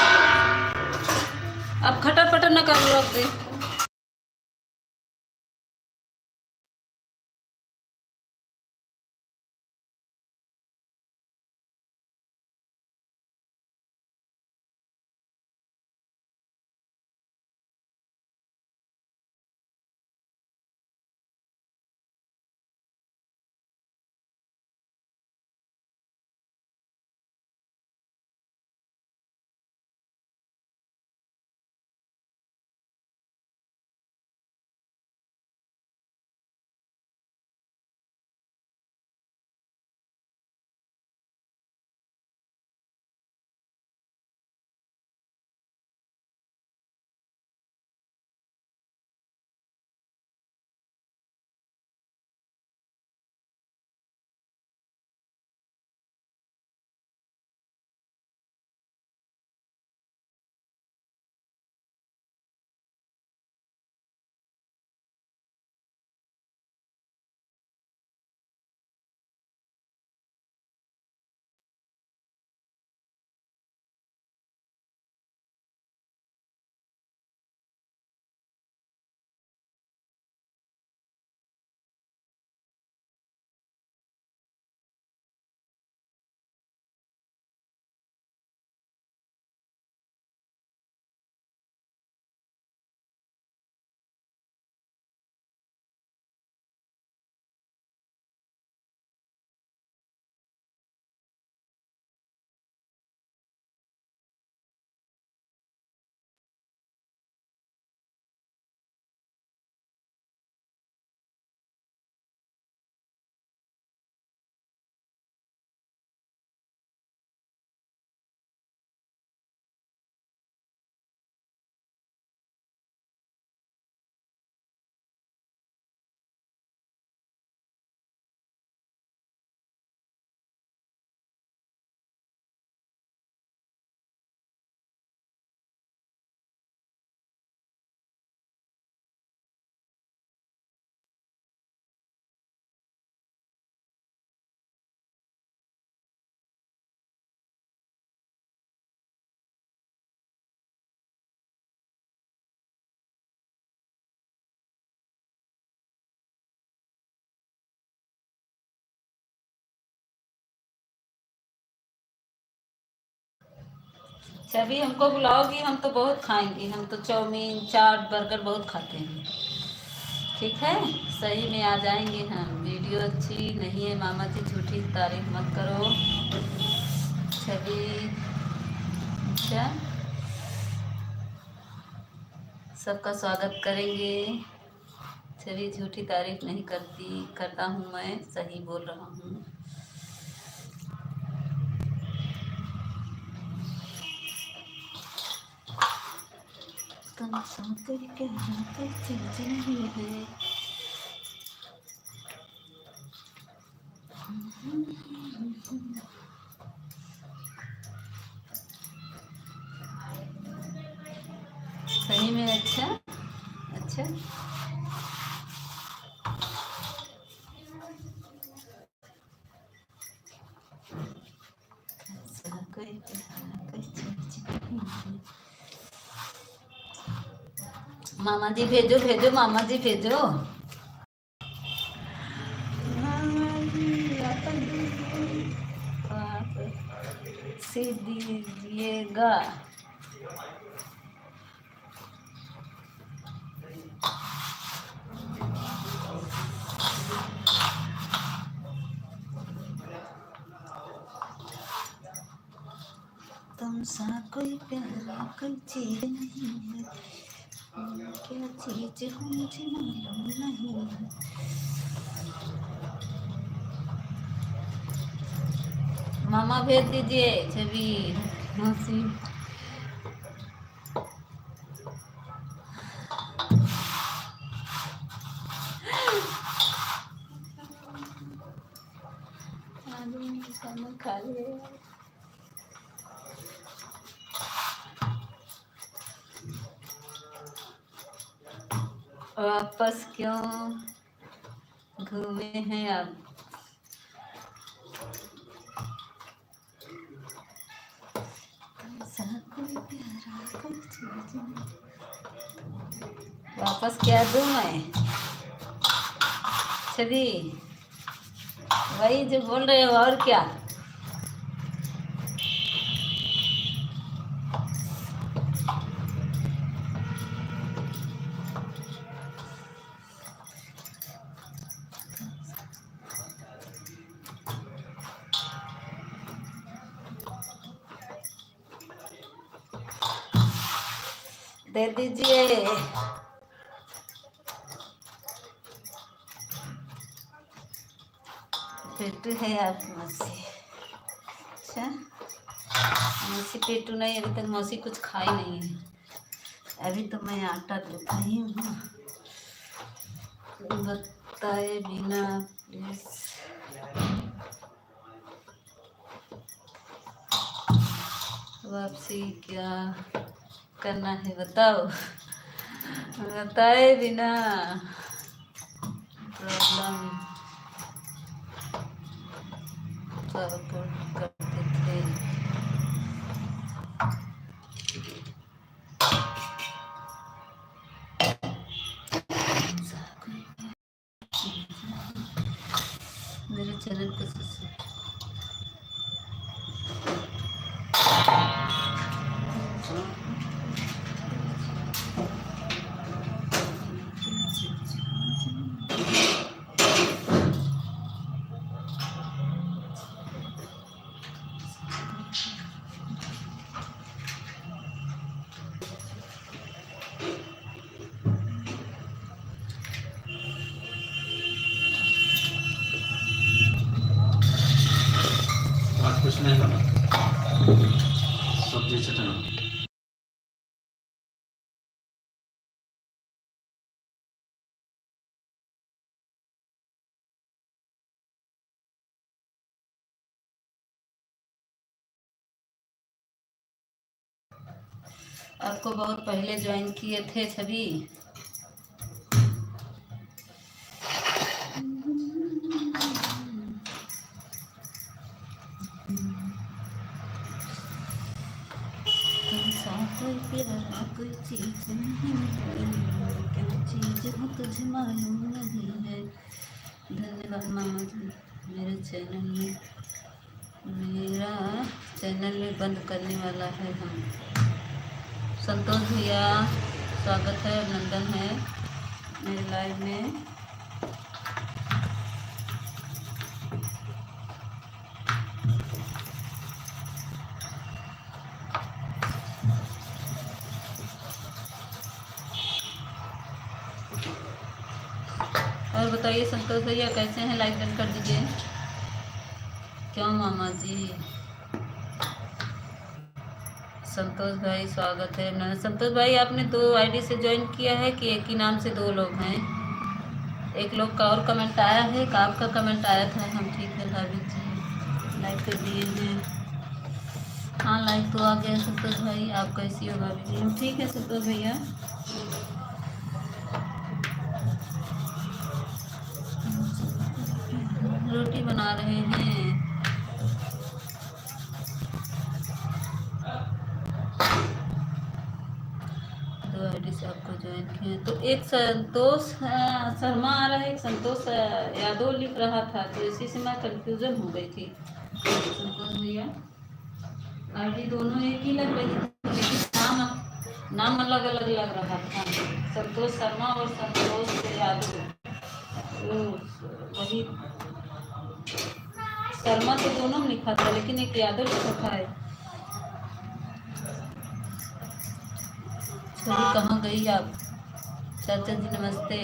अब खटर पटर न कर, रख दे। छवि, हमको बुलाओगी? हम तो बहुत खाएंगे, हम तो चाउमीन चाट बर्गर बहुत खाते हैं। ठीक है, सही में आ जाएंगे हम। वीडियो अच्छी नहीं है मामा जी, झूठी तारीफ मत करो। छवि, अच्छा सबका स्वागत करेंगे। छवि झूठी तारीफ नहीं करता हूँ, मैं सही बोल रहा हूँ। तुम सोते कहना कोई चीज नहीं है। सही में अच्छा अच्छा। मामा जी भेजो भेजो, मामा जी भेजो। से दीजिएगा। तुम सा कोई प्यारा कोई चीज नहीं है, क्या चीज हो मुझे मालूम नहीं है। मामा भेज दीजिए छवि मौसी। खाना खा लिया। वापस क्यों घूमे हैं आप? वापस क्या दूं मैं? छवि वही जो बोल रहे हो, और क्या? दे दीजिए। पेटू है आपकी मौसी? अच्छा, मौसी पेटू नहीं, अभी तक मौसी कुछ खाई नहीं है। अभी तो मैं आटा गूंथ रही हूँ। बताए बिना प्लीज। वापसी क्या करना है बताओ? बताए बिना प्रॉब्लम सपोर्ट करते थे। मेरे चैनल को कुछ नहीं बना, सब्जी चटना। आपको बहुत पहले ज्वाइन किए थे छवि। कोई प्यारा कोई चीज नहीं है, क्या चीज हो तुझे मालूम नहीं है। धन्यवाद मामा जी। मेरा चैनल में बंद करने वाला है हम। संतोष भैया स्वागत है, अभिनंदन है मेरे लाइव में। और बताइए संतोष भैया कैसे हैं, लाइक डन कर दीजिए। क्यों मामा जी? संतोष भाई स्वागत है। संतोष भाई आपने 2 आईडी से ज्वाइन किया है कि एक ही नाम से 2 लोग हैं? एक लोग का और कमेंट आया है, एक आपका कमेंट आया था। हम ठीक है भाभी जी, लाइक कर दिए हैं। हाँ लाइक तो आ गया संतोष भाई। आप कैसी हो भाभी जी? हम ठीक है संतोष भैया। रोटी बना रहे हैं। दो आईडी से आपको ज्वाइन किए तो एक संतोष शर्मा आ रहा है, एक संतोष यादव लिख रहा था, तो इसी से मैं कंफ्यूजन हो गई थी। संतोष भैया आईडी दोनों एक ही लग रही थी, लेकिन नाम अलग अलग लग रहा था। संतोष शर्मा और संतोष यादव। तो वही शर्मा तो दोनों में लिखा था, लेकिन एक यादव लिखा था। छोरी कहाँ गई आप? चाचा जी नमस्ते।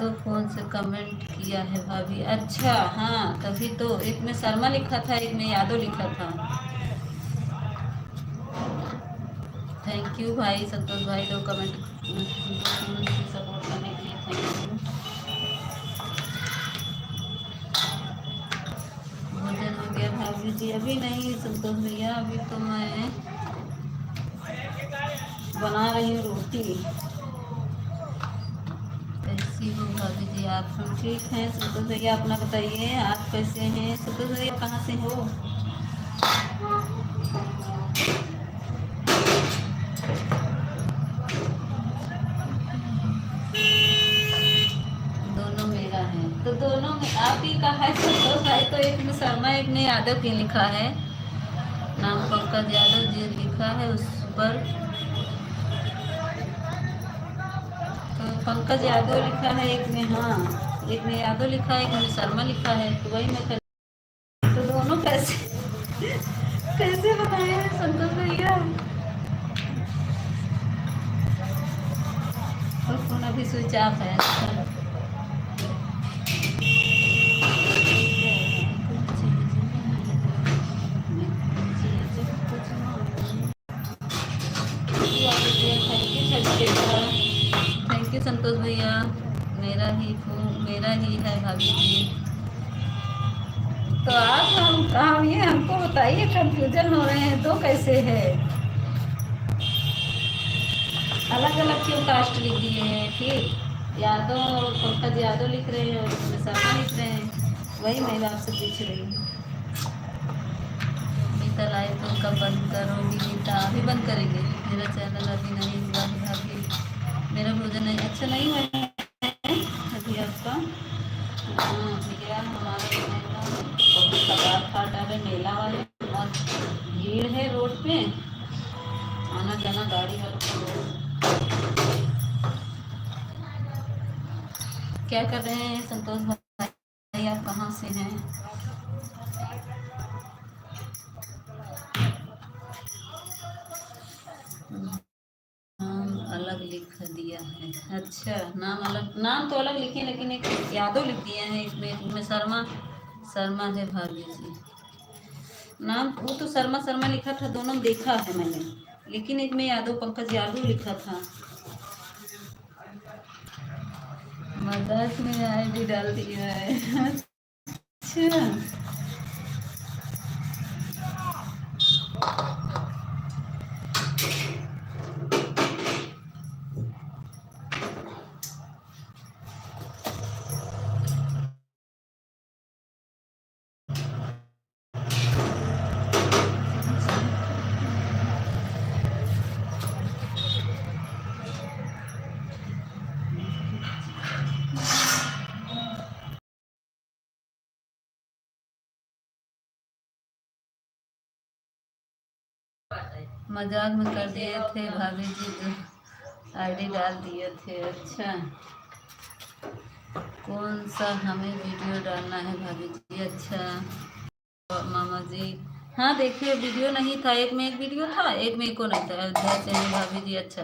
2 फोन से कमेंट किया है भाभी। अच्छा हाँ, तभी तो एक में शर्मा लिखा था, एक में यादव लिखा था। थैंक यू भाई संतोष भाई, 2 कमेंट सपोर्ट करने के लिए थैंक यू। भोजन हो गया भाभी जी? अभी नहीं संतोष भैया, अभी तो मैं बना रही हूँ रोटी। कैसी हो भाभी जी आप? हम ठीक हैं संतोष भैया, अपना बताइए आप कैसे हैं? संतोष भैया कहाँ से हो? दोनों मेरा है, तो दोनों में आप ही का है संतोष भाई। तो एक में शर्मा एक में यादव की लिखा है, नाम पंकज यादव जी लिखा है उस पर। तो पंकज यादव लिखा है एक में, हाँ एक में यादव लिखा है, एक में शर्मा लिखा है, तो वही मैं तो दोनों कैसे कैसे बताए हैं संतोष भैया? और फोन अभी स्विच ऑफ है। थैंक यू संतोष भैया। मेरा ही है भाभी जी। तो आप हम ये हमको बताइए, कंफ्यूजन हो रहे हैं तो कैसे है? अलग अलग क्यों कास्ट लिख दिए हैं? फिर यादव पंकज यादव लिख रहे हैं और उसमें शर्मा लिख रहे हैं, वही मैं आपसे पूछ रही हूँ। गीता लाइव तो कब बंद करोगी गीता? अभी बंद करेंगे, मेरा चैनल अभी नहीं हुआ है अभी, मेरा भोजन नहीं अच्छा नहीं हुआ है अभी आपका। हाँ भैया हमारा बहुत कबार फाट आ रहे मेला वाले, बहुत भीड़ है रोड पे, आना जाना गाड़ी वालों। क्या कर रहे हैं संतोष भाई, आप कहाँ से हैं? नाम अलग लिख दिया है? अच्छा नाम अलग, नाम तो अलग लिखे लेकिन एक यादव लिख दिए हैं इसमें शर्मा है भाभी जी। नाम वो तो शर्मा शर्मा लिखा था, दोनों देखा है मैंने, लेकिन एक में यादव पंकज यादव लिखा था। मजाक में आईडी डाल दिया है। अच्छा मजाक में कर दिए थे भाभी जी, तो आईडी डाल दिए थे। अच्छा कौन सा हमें वीडियो डालना है भाभी जी? अच्छा मामा जी हाँ देखिए, वीडियो नहीं था, एक में एक वीडियो था, एक में एक नहीं था। अयोध्या से भाभी जी, अच्छा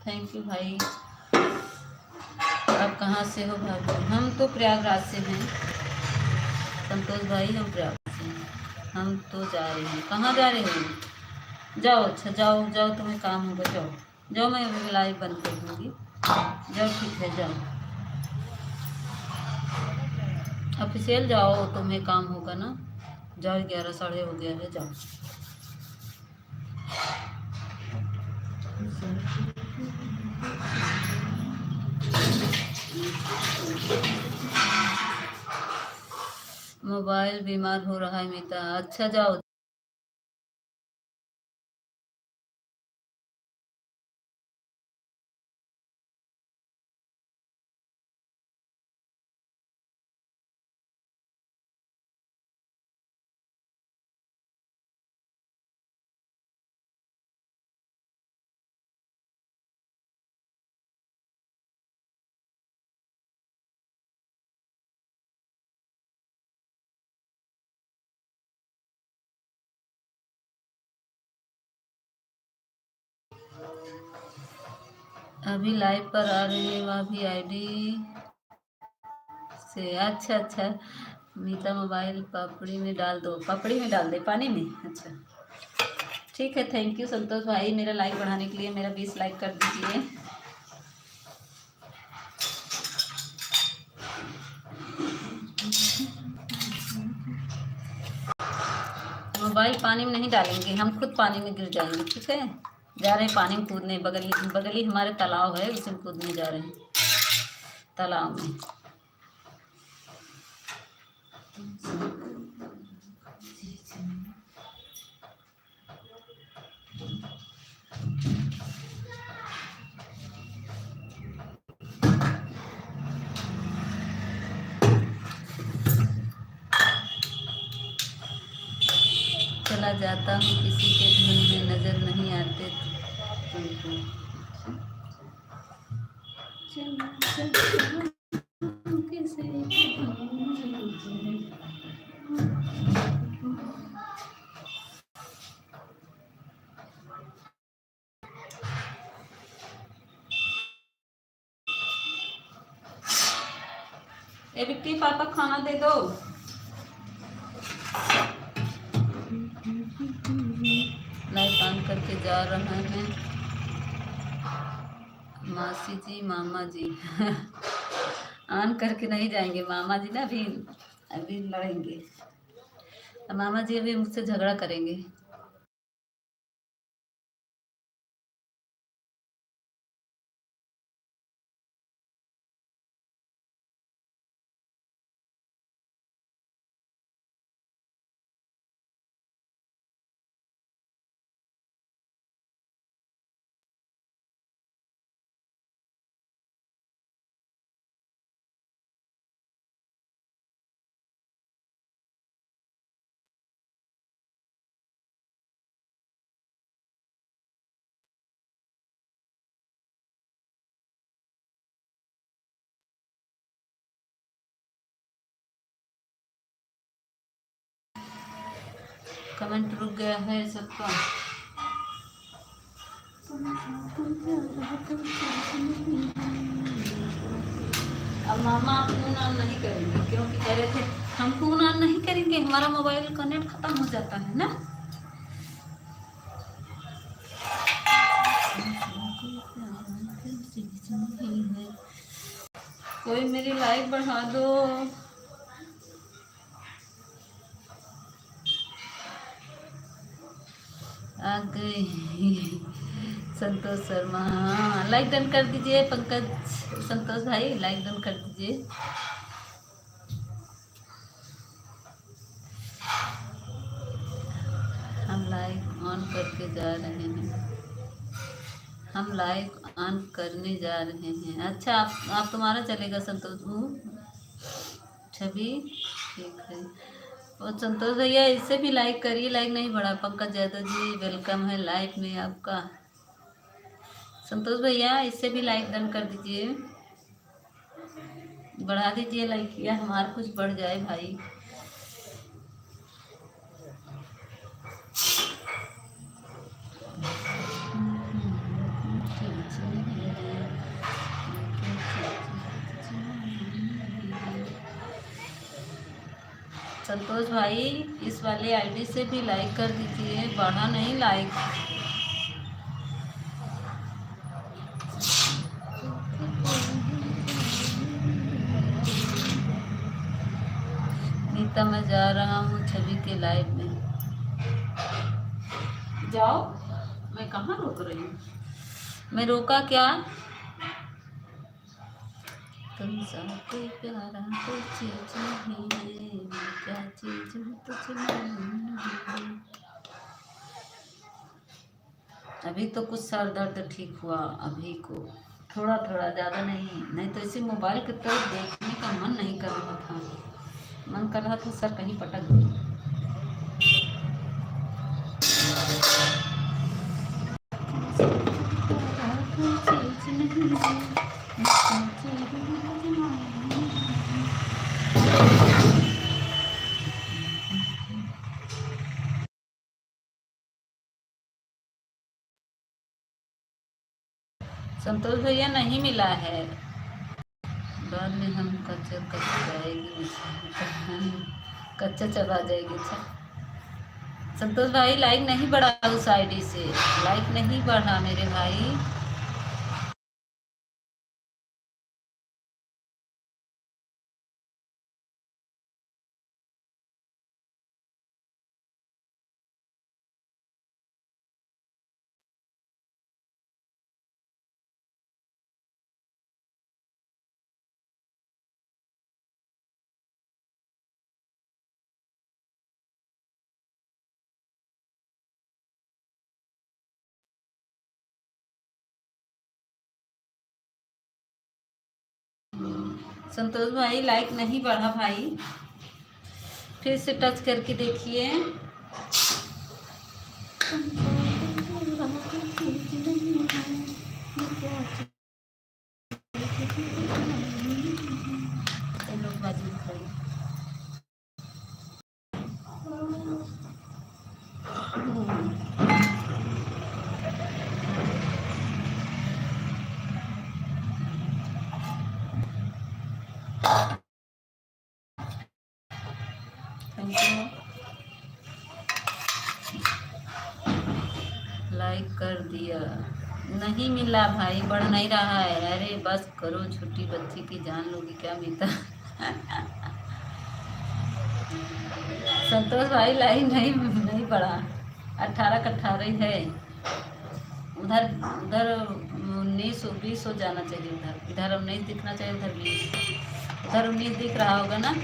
थैंक यू भाई। आप कहाँ से हो भाभी? हम तो प्रयागराज से हैं संतोष भाई, हम प्रयागराज से हैं। हम तो जा रहे हैं। कहाँ जा रहे हो? जाओ, अच्छा जाओ जाओ, तुम्हें काम होगा, जाओ जाओ, मैं अभी लाइव बंद कर दूँगी। जाओ, ठीक है, जाओ ऑफिशियल जाओ, तुम्हें काम होगा ना। जाओ, 11 साढ़े हो गया है, जाओ। मोबाइल बीमार हो रहा है मीता, अच्छा जाओ। अभी लाइव पर आ रही है वह भी आईडी से। अच्छा अच्छा, मीता मोबाइल पापड़ी में डाल दो, पापड़ी में डाल दे, पानी में, अच्छा ठीक है। थैंक यू संतोष भाई, मेरा लाइक बढ़ाने के लिए मेरा 20 लाइक कर दीजिए। मोबाइल पानी में नहीं डालेंगे, हम खुद पानी में गिर जाएंगे, ठीक है। जा रहे हैं पानी में कूदने, बगली हमारे तालाब है, उसी में कूदने जा रहे हैं, तालाब में। चला जाता हूँ किसी के धुन में, नजर नहीं आते तुमको। चला जाता हूँ किसी के धुन में। ए बिट्टी, पापा खाना दे दो। लाइट ऑन करके जा रहा है मासी जी, मामा जी। ऑन करके नहीं जाएंगे मामा जी ना, अभी अभी लड़ेंगे। मामा जी अभी मुझसे झगड़ा करेंगे। कमेंट रुक गया है सबका। अब मामा फोन ऑन नहीं करेंगे क्योंकि कह रहे थे हम फोन ऑन नहीं करेंगे, हमारा मोबाइल का नेट खत्म हो जाता है ना। कोई मेरी लाइक बढ़ा दो। आ गई संतोष शर्मा, हाँ लाइक डन कर दीजिए। पंकज, संतोष भाई लाइक डन कर दीजिए। हम लाइक ऑन करके जा रहे हैं, हम लाइक ऑन करने जा रहे हैं। अच्छा आप तुम्हारा चलेगा संतोष छवि, ठीक है। और संतोष भैया इससे भी लाइक करिए, लाइक नहीं बढ़ा। पंकज यादव जी वेलकम है लाइव में आपका। संतोष भैया इससे भी लाइक डन कर दीजिए, बढ़ा दीजिए लाइक, या हमारा कुछ बढ़ जाए भाई। संतोष भाई इस वाले आईडी से भी लाइक कर दीजिए, बढ़ा नहीं लाइक। नीता मैं जा रहा हूँ छवि के लाइव में। जाओ, मैं कहाँ रोक रही हूँ, मैं रोका क्या? तुमसा कोई प्यारा कोई चीज नहीं है, क्या चीज तुझ में। अभी तो कुछ सर दर्द ठीक हुआ अभी को, थोड़ा थोड़ा, ज़्यादा नहीं। नहीं तो इसी मोबाइल की तरफ देखने का मन नहीं कर रहा था, मन कर रहा था सर कहीं पटक दे। संतोष भैया नहीं मिला है, बाद में हम कच्चा जाएगी, कच्चा चबा जाएगी। संतोष भाई लाइक नहीं बढ़ा उस आईडी से, लाइक नहीं बढ़ा मेरे भाई। संतोष भाई लाइक नहीं बढ़ा भाई, फिर से टच करके देखिए। लोग बाजी लाइक कर दिया, नहीं मिला भाई, बढ़ नहीं रहा है। अरे बस करो, छोटी बच्ची की जान लोगी क्या मीता। संतोष भाई लाइक नहीं बढ़ा, 18 का 18 ही है। उधर उधर 19 20 हो जाना चाहिए, उधर इधर 19 दिखना चाहिए, उधर 20, उधर 19 दिख रहा होगा ना।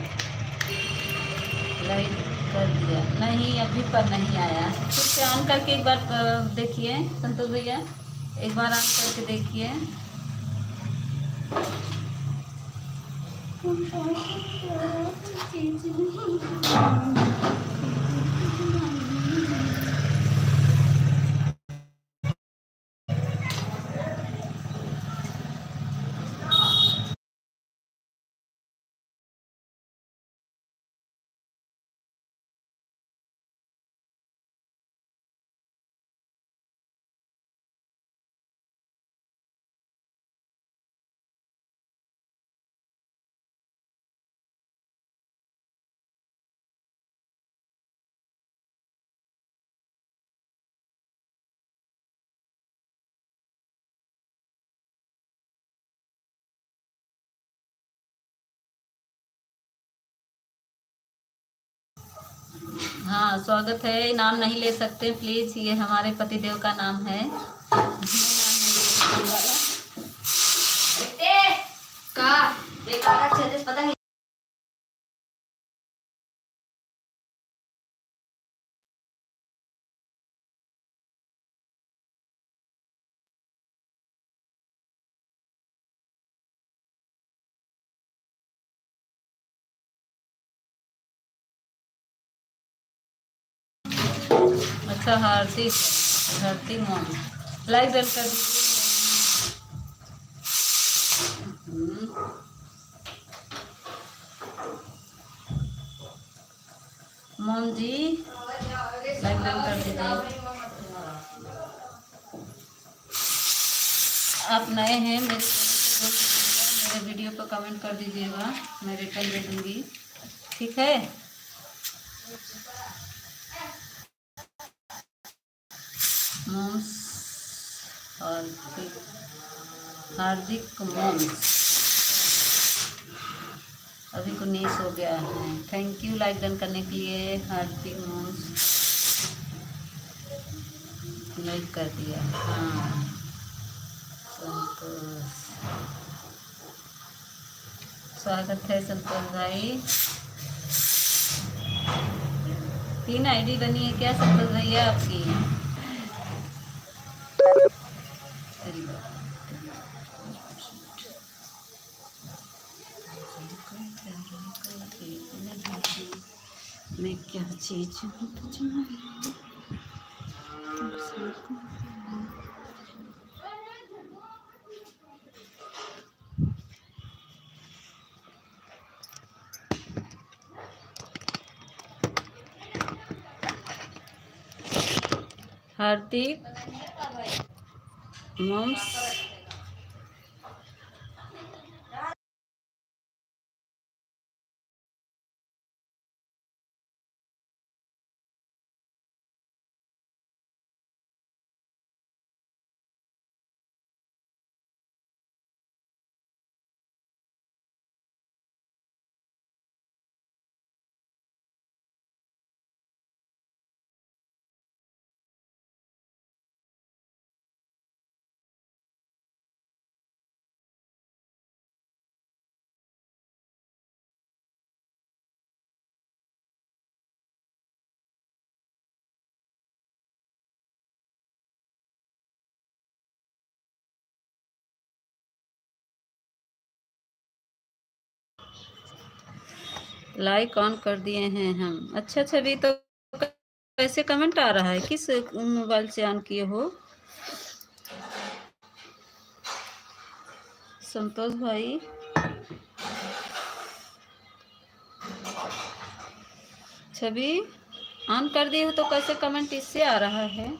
लाइक कर दिया, नहीं अभी पर नहीं आया। फिर से ऑन करके एक बार देखिए संतोष भैया, एक बार ऑन करके देखिए। हाँ स्वागत है, नाम नहीं ले सकते प्लीज, ये हमारे पतिदेव का नाम है। पता है अच्छा, हार्दिक मोम लाइक डन कर दीजिए। मोम जी लाइक डन कर दीजिए। आप नए हैं मेरे वीडियो पर कमेंट कर दीजिएगा, मैं रिटर्न दे दूँगी, ठीक है। मोम्स हार्दिक हार्दिक मोम्स अभी 19 हो गया है। थैंक यू लाइक डन करने के लिए हार्दिक मोम्स। लाइक कर दिया। हाँ संतोष, स्वागत है संतोष भाई। 3 आईडी बनी है क्या संतोष भैया आपकी? मैं क्या चीज हूँ हार्दिक मोम्स लाइक ऑन कर दिए हैं हम। अच्छा छवि, तो कैसे कमेंट आ रहा है? किस मोबाइल से ऑन किए हो संतोष भाई? छवि ऑन कर दिए हो तो कैसे कमेंट इससे आ रहा है?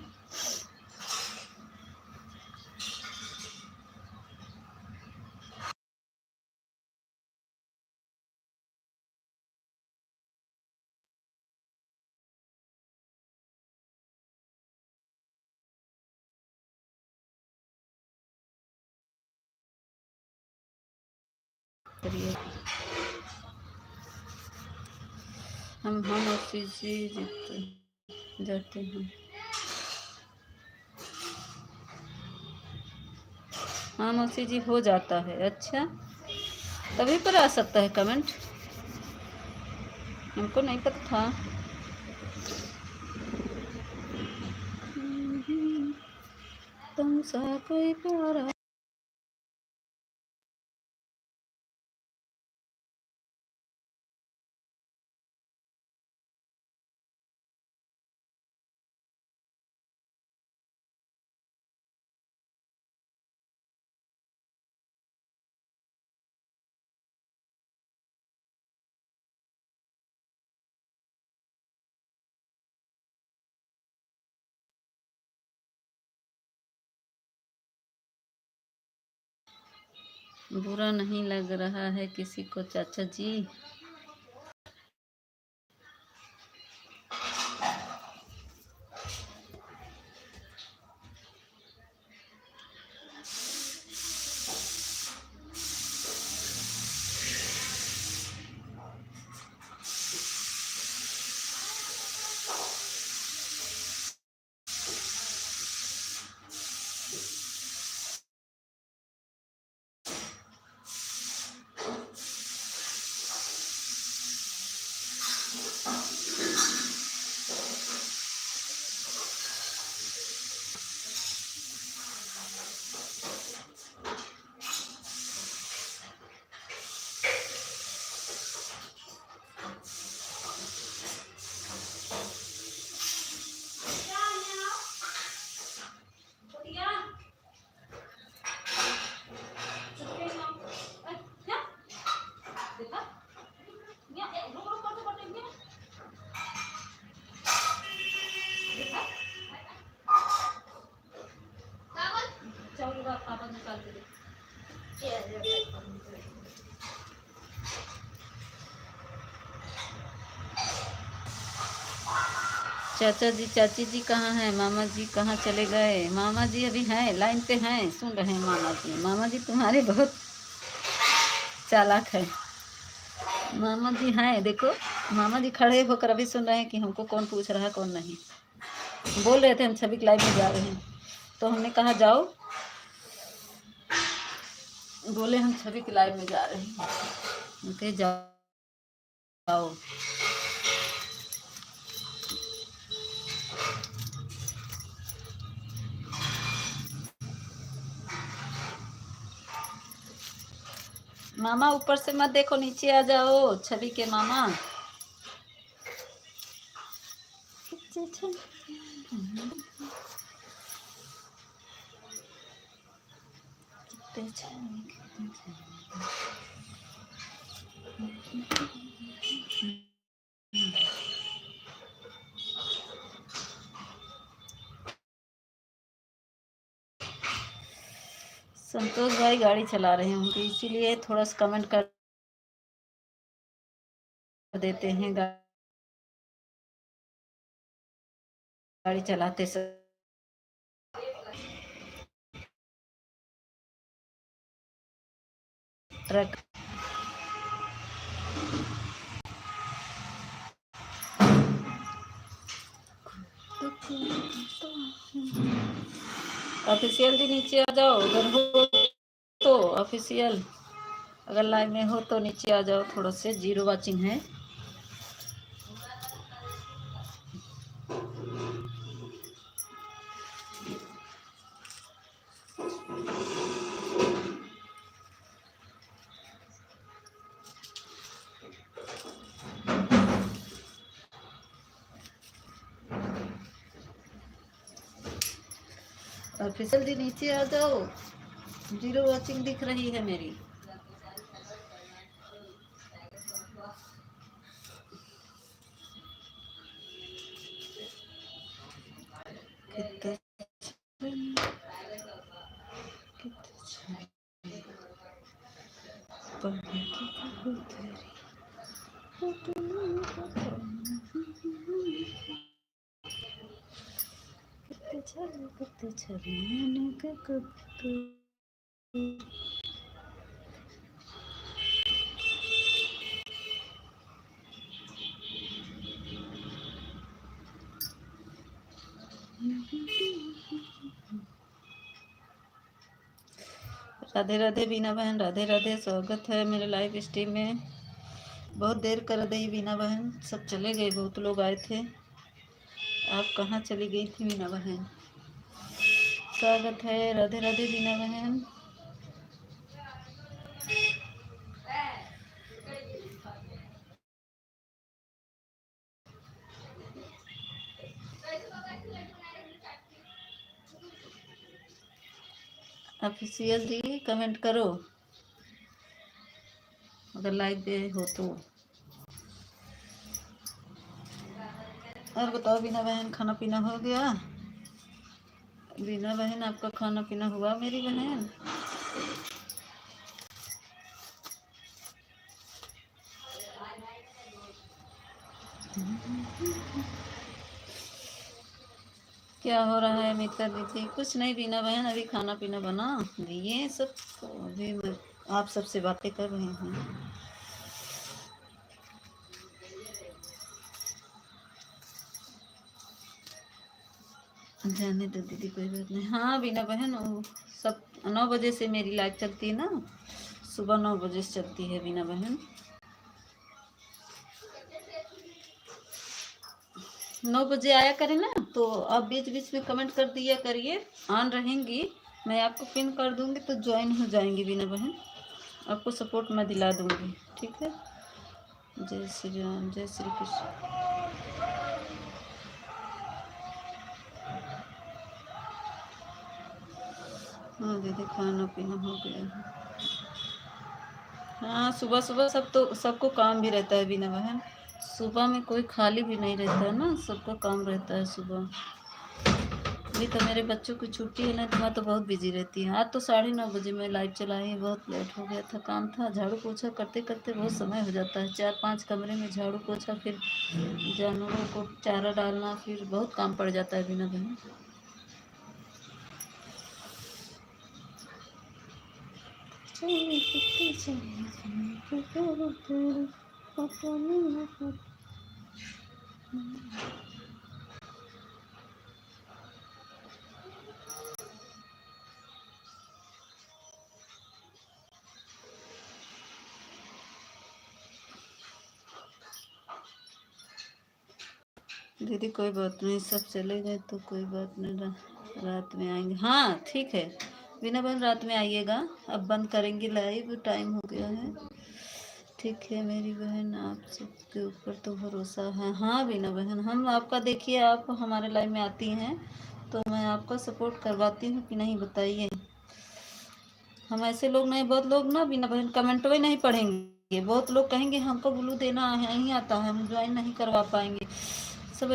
हम उसी से जाते हैं। हाँ मौसी जी हो जाता है। अच्छा तभी पर आ सकता है कमेंट, हमको नहीं पता था। तुम सा कोई प्यारा बुरा नहीं लग रहा है किसी को चाचा जी? चाचा जी चाची जी कहाँ हैं? मामा जी कहाँ चले गए? मामा जी अभी हैं, लाइन पे हैं, सुन रहे हैं मामा जी। मामा जी तुम्हारे बहुत चालाक है। मामा जी हैं, देखो मामा जी खड़े होकर अभी सुन रहे हैं कि हमको कौन पूछ रहा है कौन नहीं। बोल रहे थे हम छवि के लाइव में जा रहे हैं, तो हमने कहा जाओ, बोले हम छवि के लाइव में जा रहे हैं, उनके जाओ। मामा ऊपर से मत देखो, नीचे आ जाओ छवि के मामा। संतोष भाई गाड़ी चला रहे होंगे, इसीलिए थोड़ा सा कमेंट कर देते हैं। गाड़ी चलाते समय ट्रक। ऑफिशियल जी नीचे आ जाओ, अगर हो तो ऑफिशियल, अगर लाइव में हो तो नीचे आ जाओ, थोड़ा से जीरो वाचिंग है। ऑफिशियल जी नीचे आ जाओ, जीरो वाचिंग दिख रही है मेरी। राधे राधे बीना बहन, राधे राधे, स्वागत है मेरे लाइव स्ट्रीम में। बहुत देर कर दी बीना बहन, सब चले गए, बहुत लोग आए थे, आप कहाँ चली गई थी बीना बहन? स्वागत है, राधे राधे बीना बहन। ऑफिशियल जी कमेंट करो अगर लाइव पे हो तो। और बताओ बीना बहन, खाना पीना हो गया? बीना बहन आपका खाना पीना हुआ मेरी बहन? क्या हो रहा है मित्र दीदी? कुछ नहीं बीना बहन, अभी खाना पीना बना दिए सब, तो अभी मैं आप सबसे बातें कर रही हूँ। जाने दो दीदी, कोई बात नहीं। हाँ बीना बहन, सब 9 बजे से मेरी लाइव चलती है ना, सुबह 9 बजे से चलती है बीना बहन। 9 बजे आया करें ना, तो आप बीच बीच में कमेंट कर दिया करिए, ऑन रहेंगी, मैं आपको पिन कर दूंगी तो ज्वाइन हो जाएंगी बीना बहन, आपको सपोर्ट मैं दिला दूंगी, ठीक है? जय श्री राम, जय श्री कृष्ण। हाँ दीदी, खाना पीना हो गया है। हाँ सुबह सुबह सब तो सबको काम भी रहता है बीना बहन, सुबह में कोई खाली भी नहीं रहता है ना, सबका काम रहता है सुबह। अभी तो मेरे बच्चों की छुट्टी है ना, तो मैं तो बहुत बिजी रहती हूँ। आज तो 9:30 बजे मैं लाइव चलाई, बहुत लेट हो गया था, काम था, झाड़ू पोछा करते करते बहुत समय हो जाता है। 4-5 कमरे में झाड़ू पोछा, फिर जानवरों को चारा डालना, फिर बहुत काम पड़ जाता है बिना बहन। दीदी कोई बात नहीं, सब चले गए तो कोई बात नहीं, रात में आएंगे। हाँ ठीक है बिना बहन, रात में आइएगा। अब बंद करेंगे लाइव, टाइम हो गया है। ठीक है मेरी बहन, आप सबके ऊपर तो भरोसा है। हाँ बिना बहन, हम आपका देखिए, आप हमारे लाइव में आती हैं तो मैं आपका सपोर्ट करवाती हूँ कि नहीं बताइए। हम ऐसे लोग नहीं, बहुत लोग ना बिना बहन कमेंट भी नहीं पढ़ेंगे, बहुत लोग कहेंगे हमको ब्लू देना है, नहीं आता है, हम ज्वाइन नहीं करवा पाएंगे। सब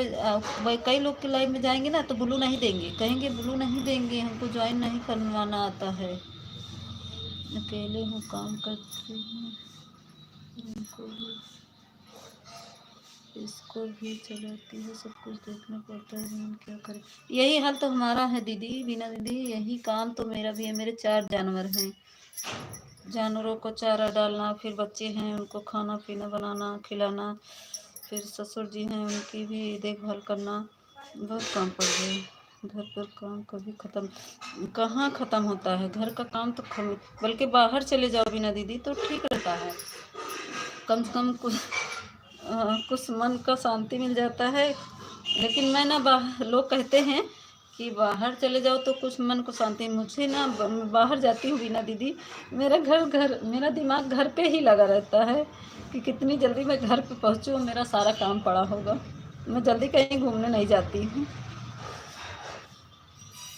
कई लोग के लाइव में जाएंगे ना तो ब्लू नहीं देंगे, कहेंगे ब्लू नहीं देंगे, हमको ज्वाइन नहीं करवाना आता है, अकेले हूँ काम करती हूँ, उनको भी इसको भी चलाती है, सब कुछ देखना पड़ता है, हम क्या करें। यही हाल तो हमारा है दीदी, बिना दीदी यही काम तो मेरा भी है। मेरे 4 जानवर हैं, जानवरों को चारा डालना, फिर बच्चे हैं उनको खाना पीना बनाना खिलाना, फिर ससुर जी हैं उनकी भी देखभाल करना, बहुत काम पड़ गया। घर पर काम कभी ख़त्म कहाँ ख़त्म होता है, घर का काम तो बल्कि बाहर चले जाओ बिना दीदी तो ठीक रहता है, कम से कम कुछ मन का शांति मिल जाता है। लेकिन मैं ना लोग कहते हैं कि बाहर चले जाओ तो कुछ मन को शांति, मुझे ना बाहर जाती हूँ बिना दीदी, मेरा दिमाग घर पे ही लगा रहता है कि कितनी जल्दी मैं घर पे पहुँचूँ, मेरा सारा काम पड़ा होगा। मैं जल्दी कहीं घूमने नहीं जाती हूँ,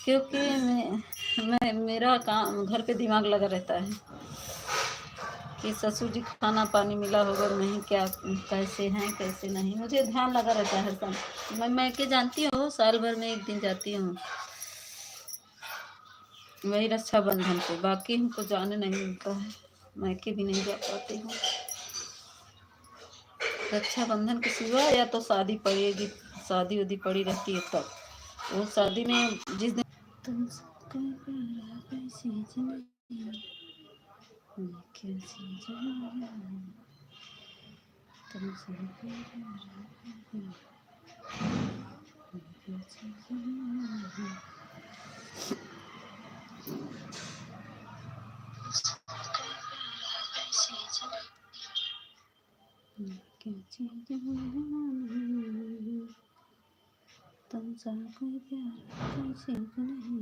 क्योंकि मैं मेरा काम घर पे दिमाग लगा रहता है कि ससुर जी खाना पानी मिला होगा नहीं, क्या कैसे हैं कैसे नहीं, मुझे ध्यान लगा रहता है हर समय। मैं के जानती हूँ साल भर में 1 दिन जाती हूँ, वही रक्षाबंधन को, बाकी हमको जाने नहीं मिलता है, मैके भी नहीं जा पाती हूँ। रक्षाबंधन के सिवा या तो शादी पड़ेगी, शादी उदी पड़ी रहती है तब, वो शादी में जिस दिन तुम सबका प्यारा कैसे जिंदगी मैं कैसे जाऊं, तुम सबका प्यारा मैं कैसे जाऊं। तुम सा कोई प्यार कैसे नहीं।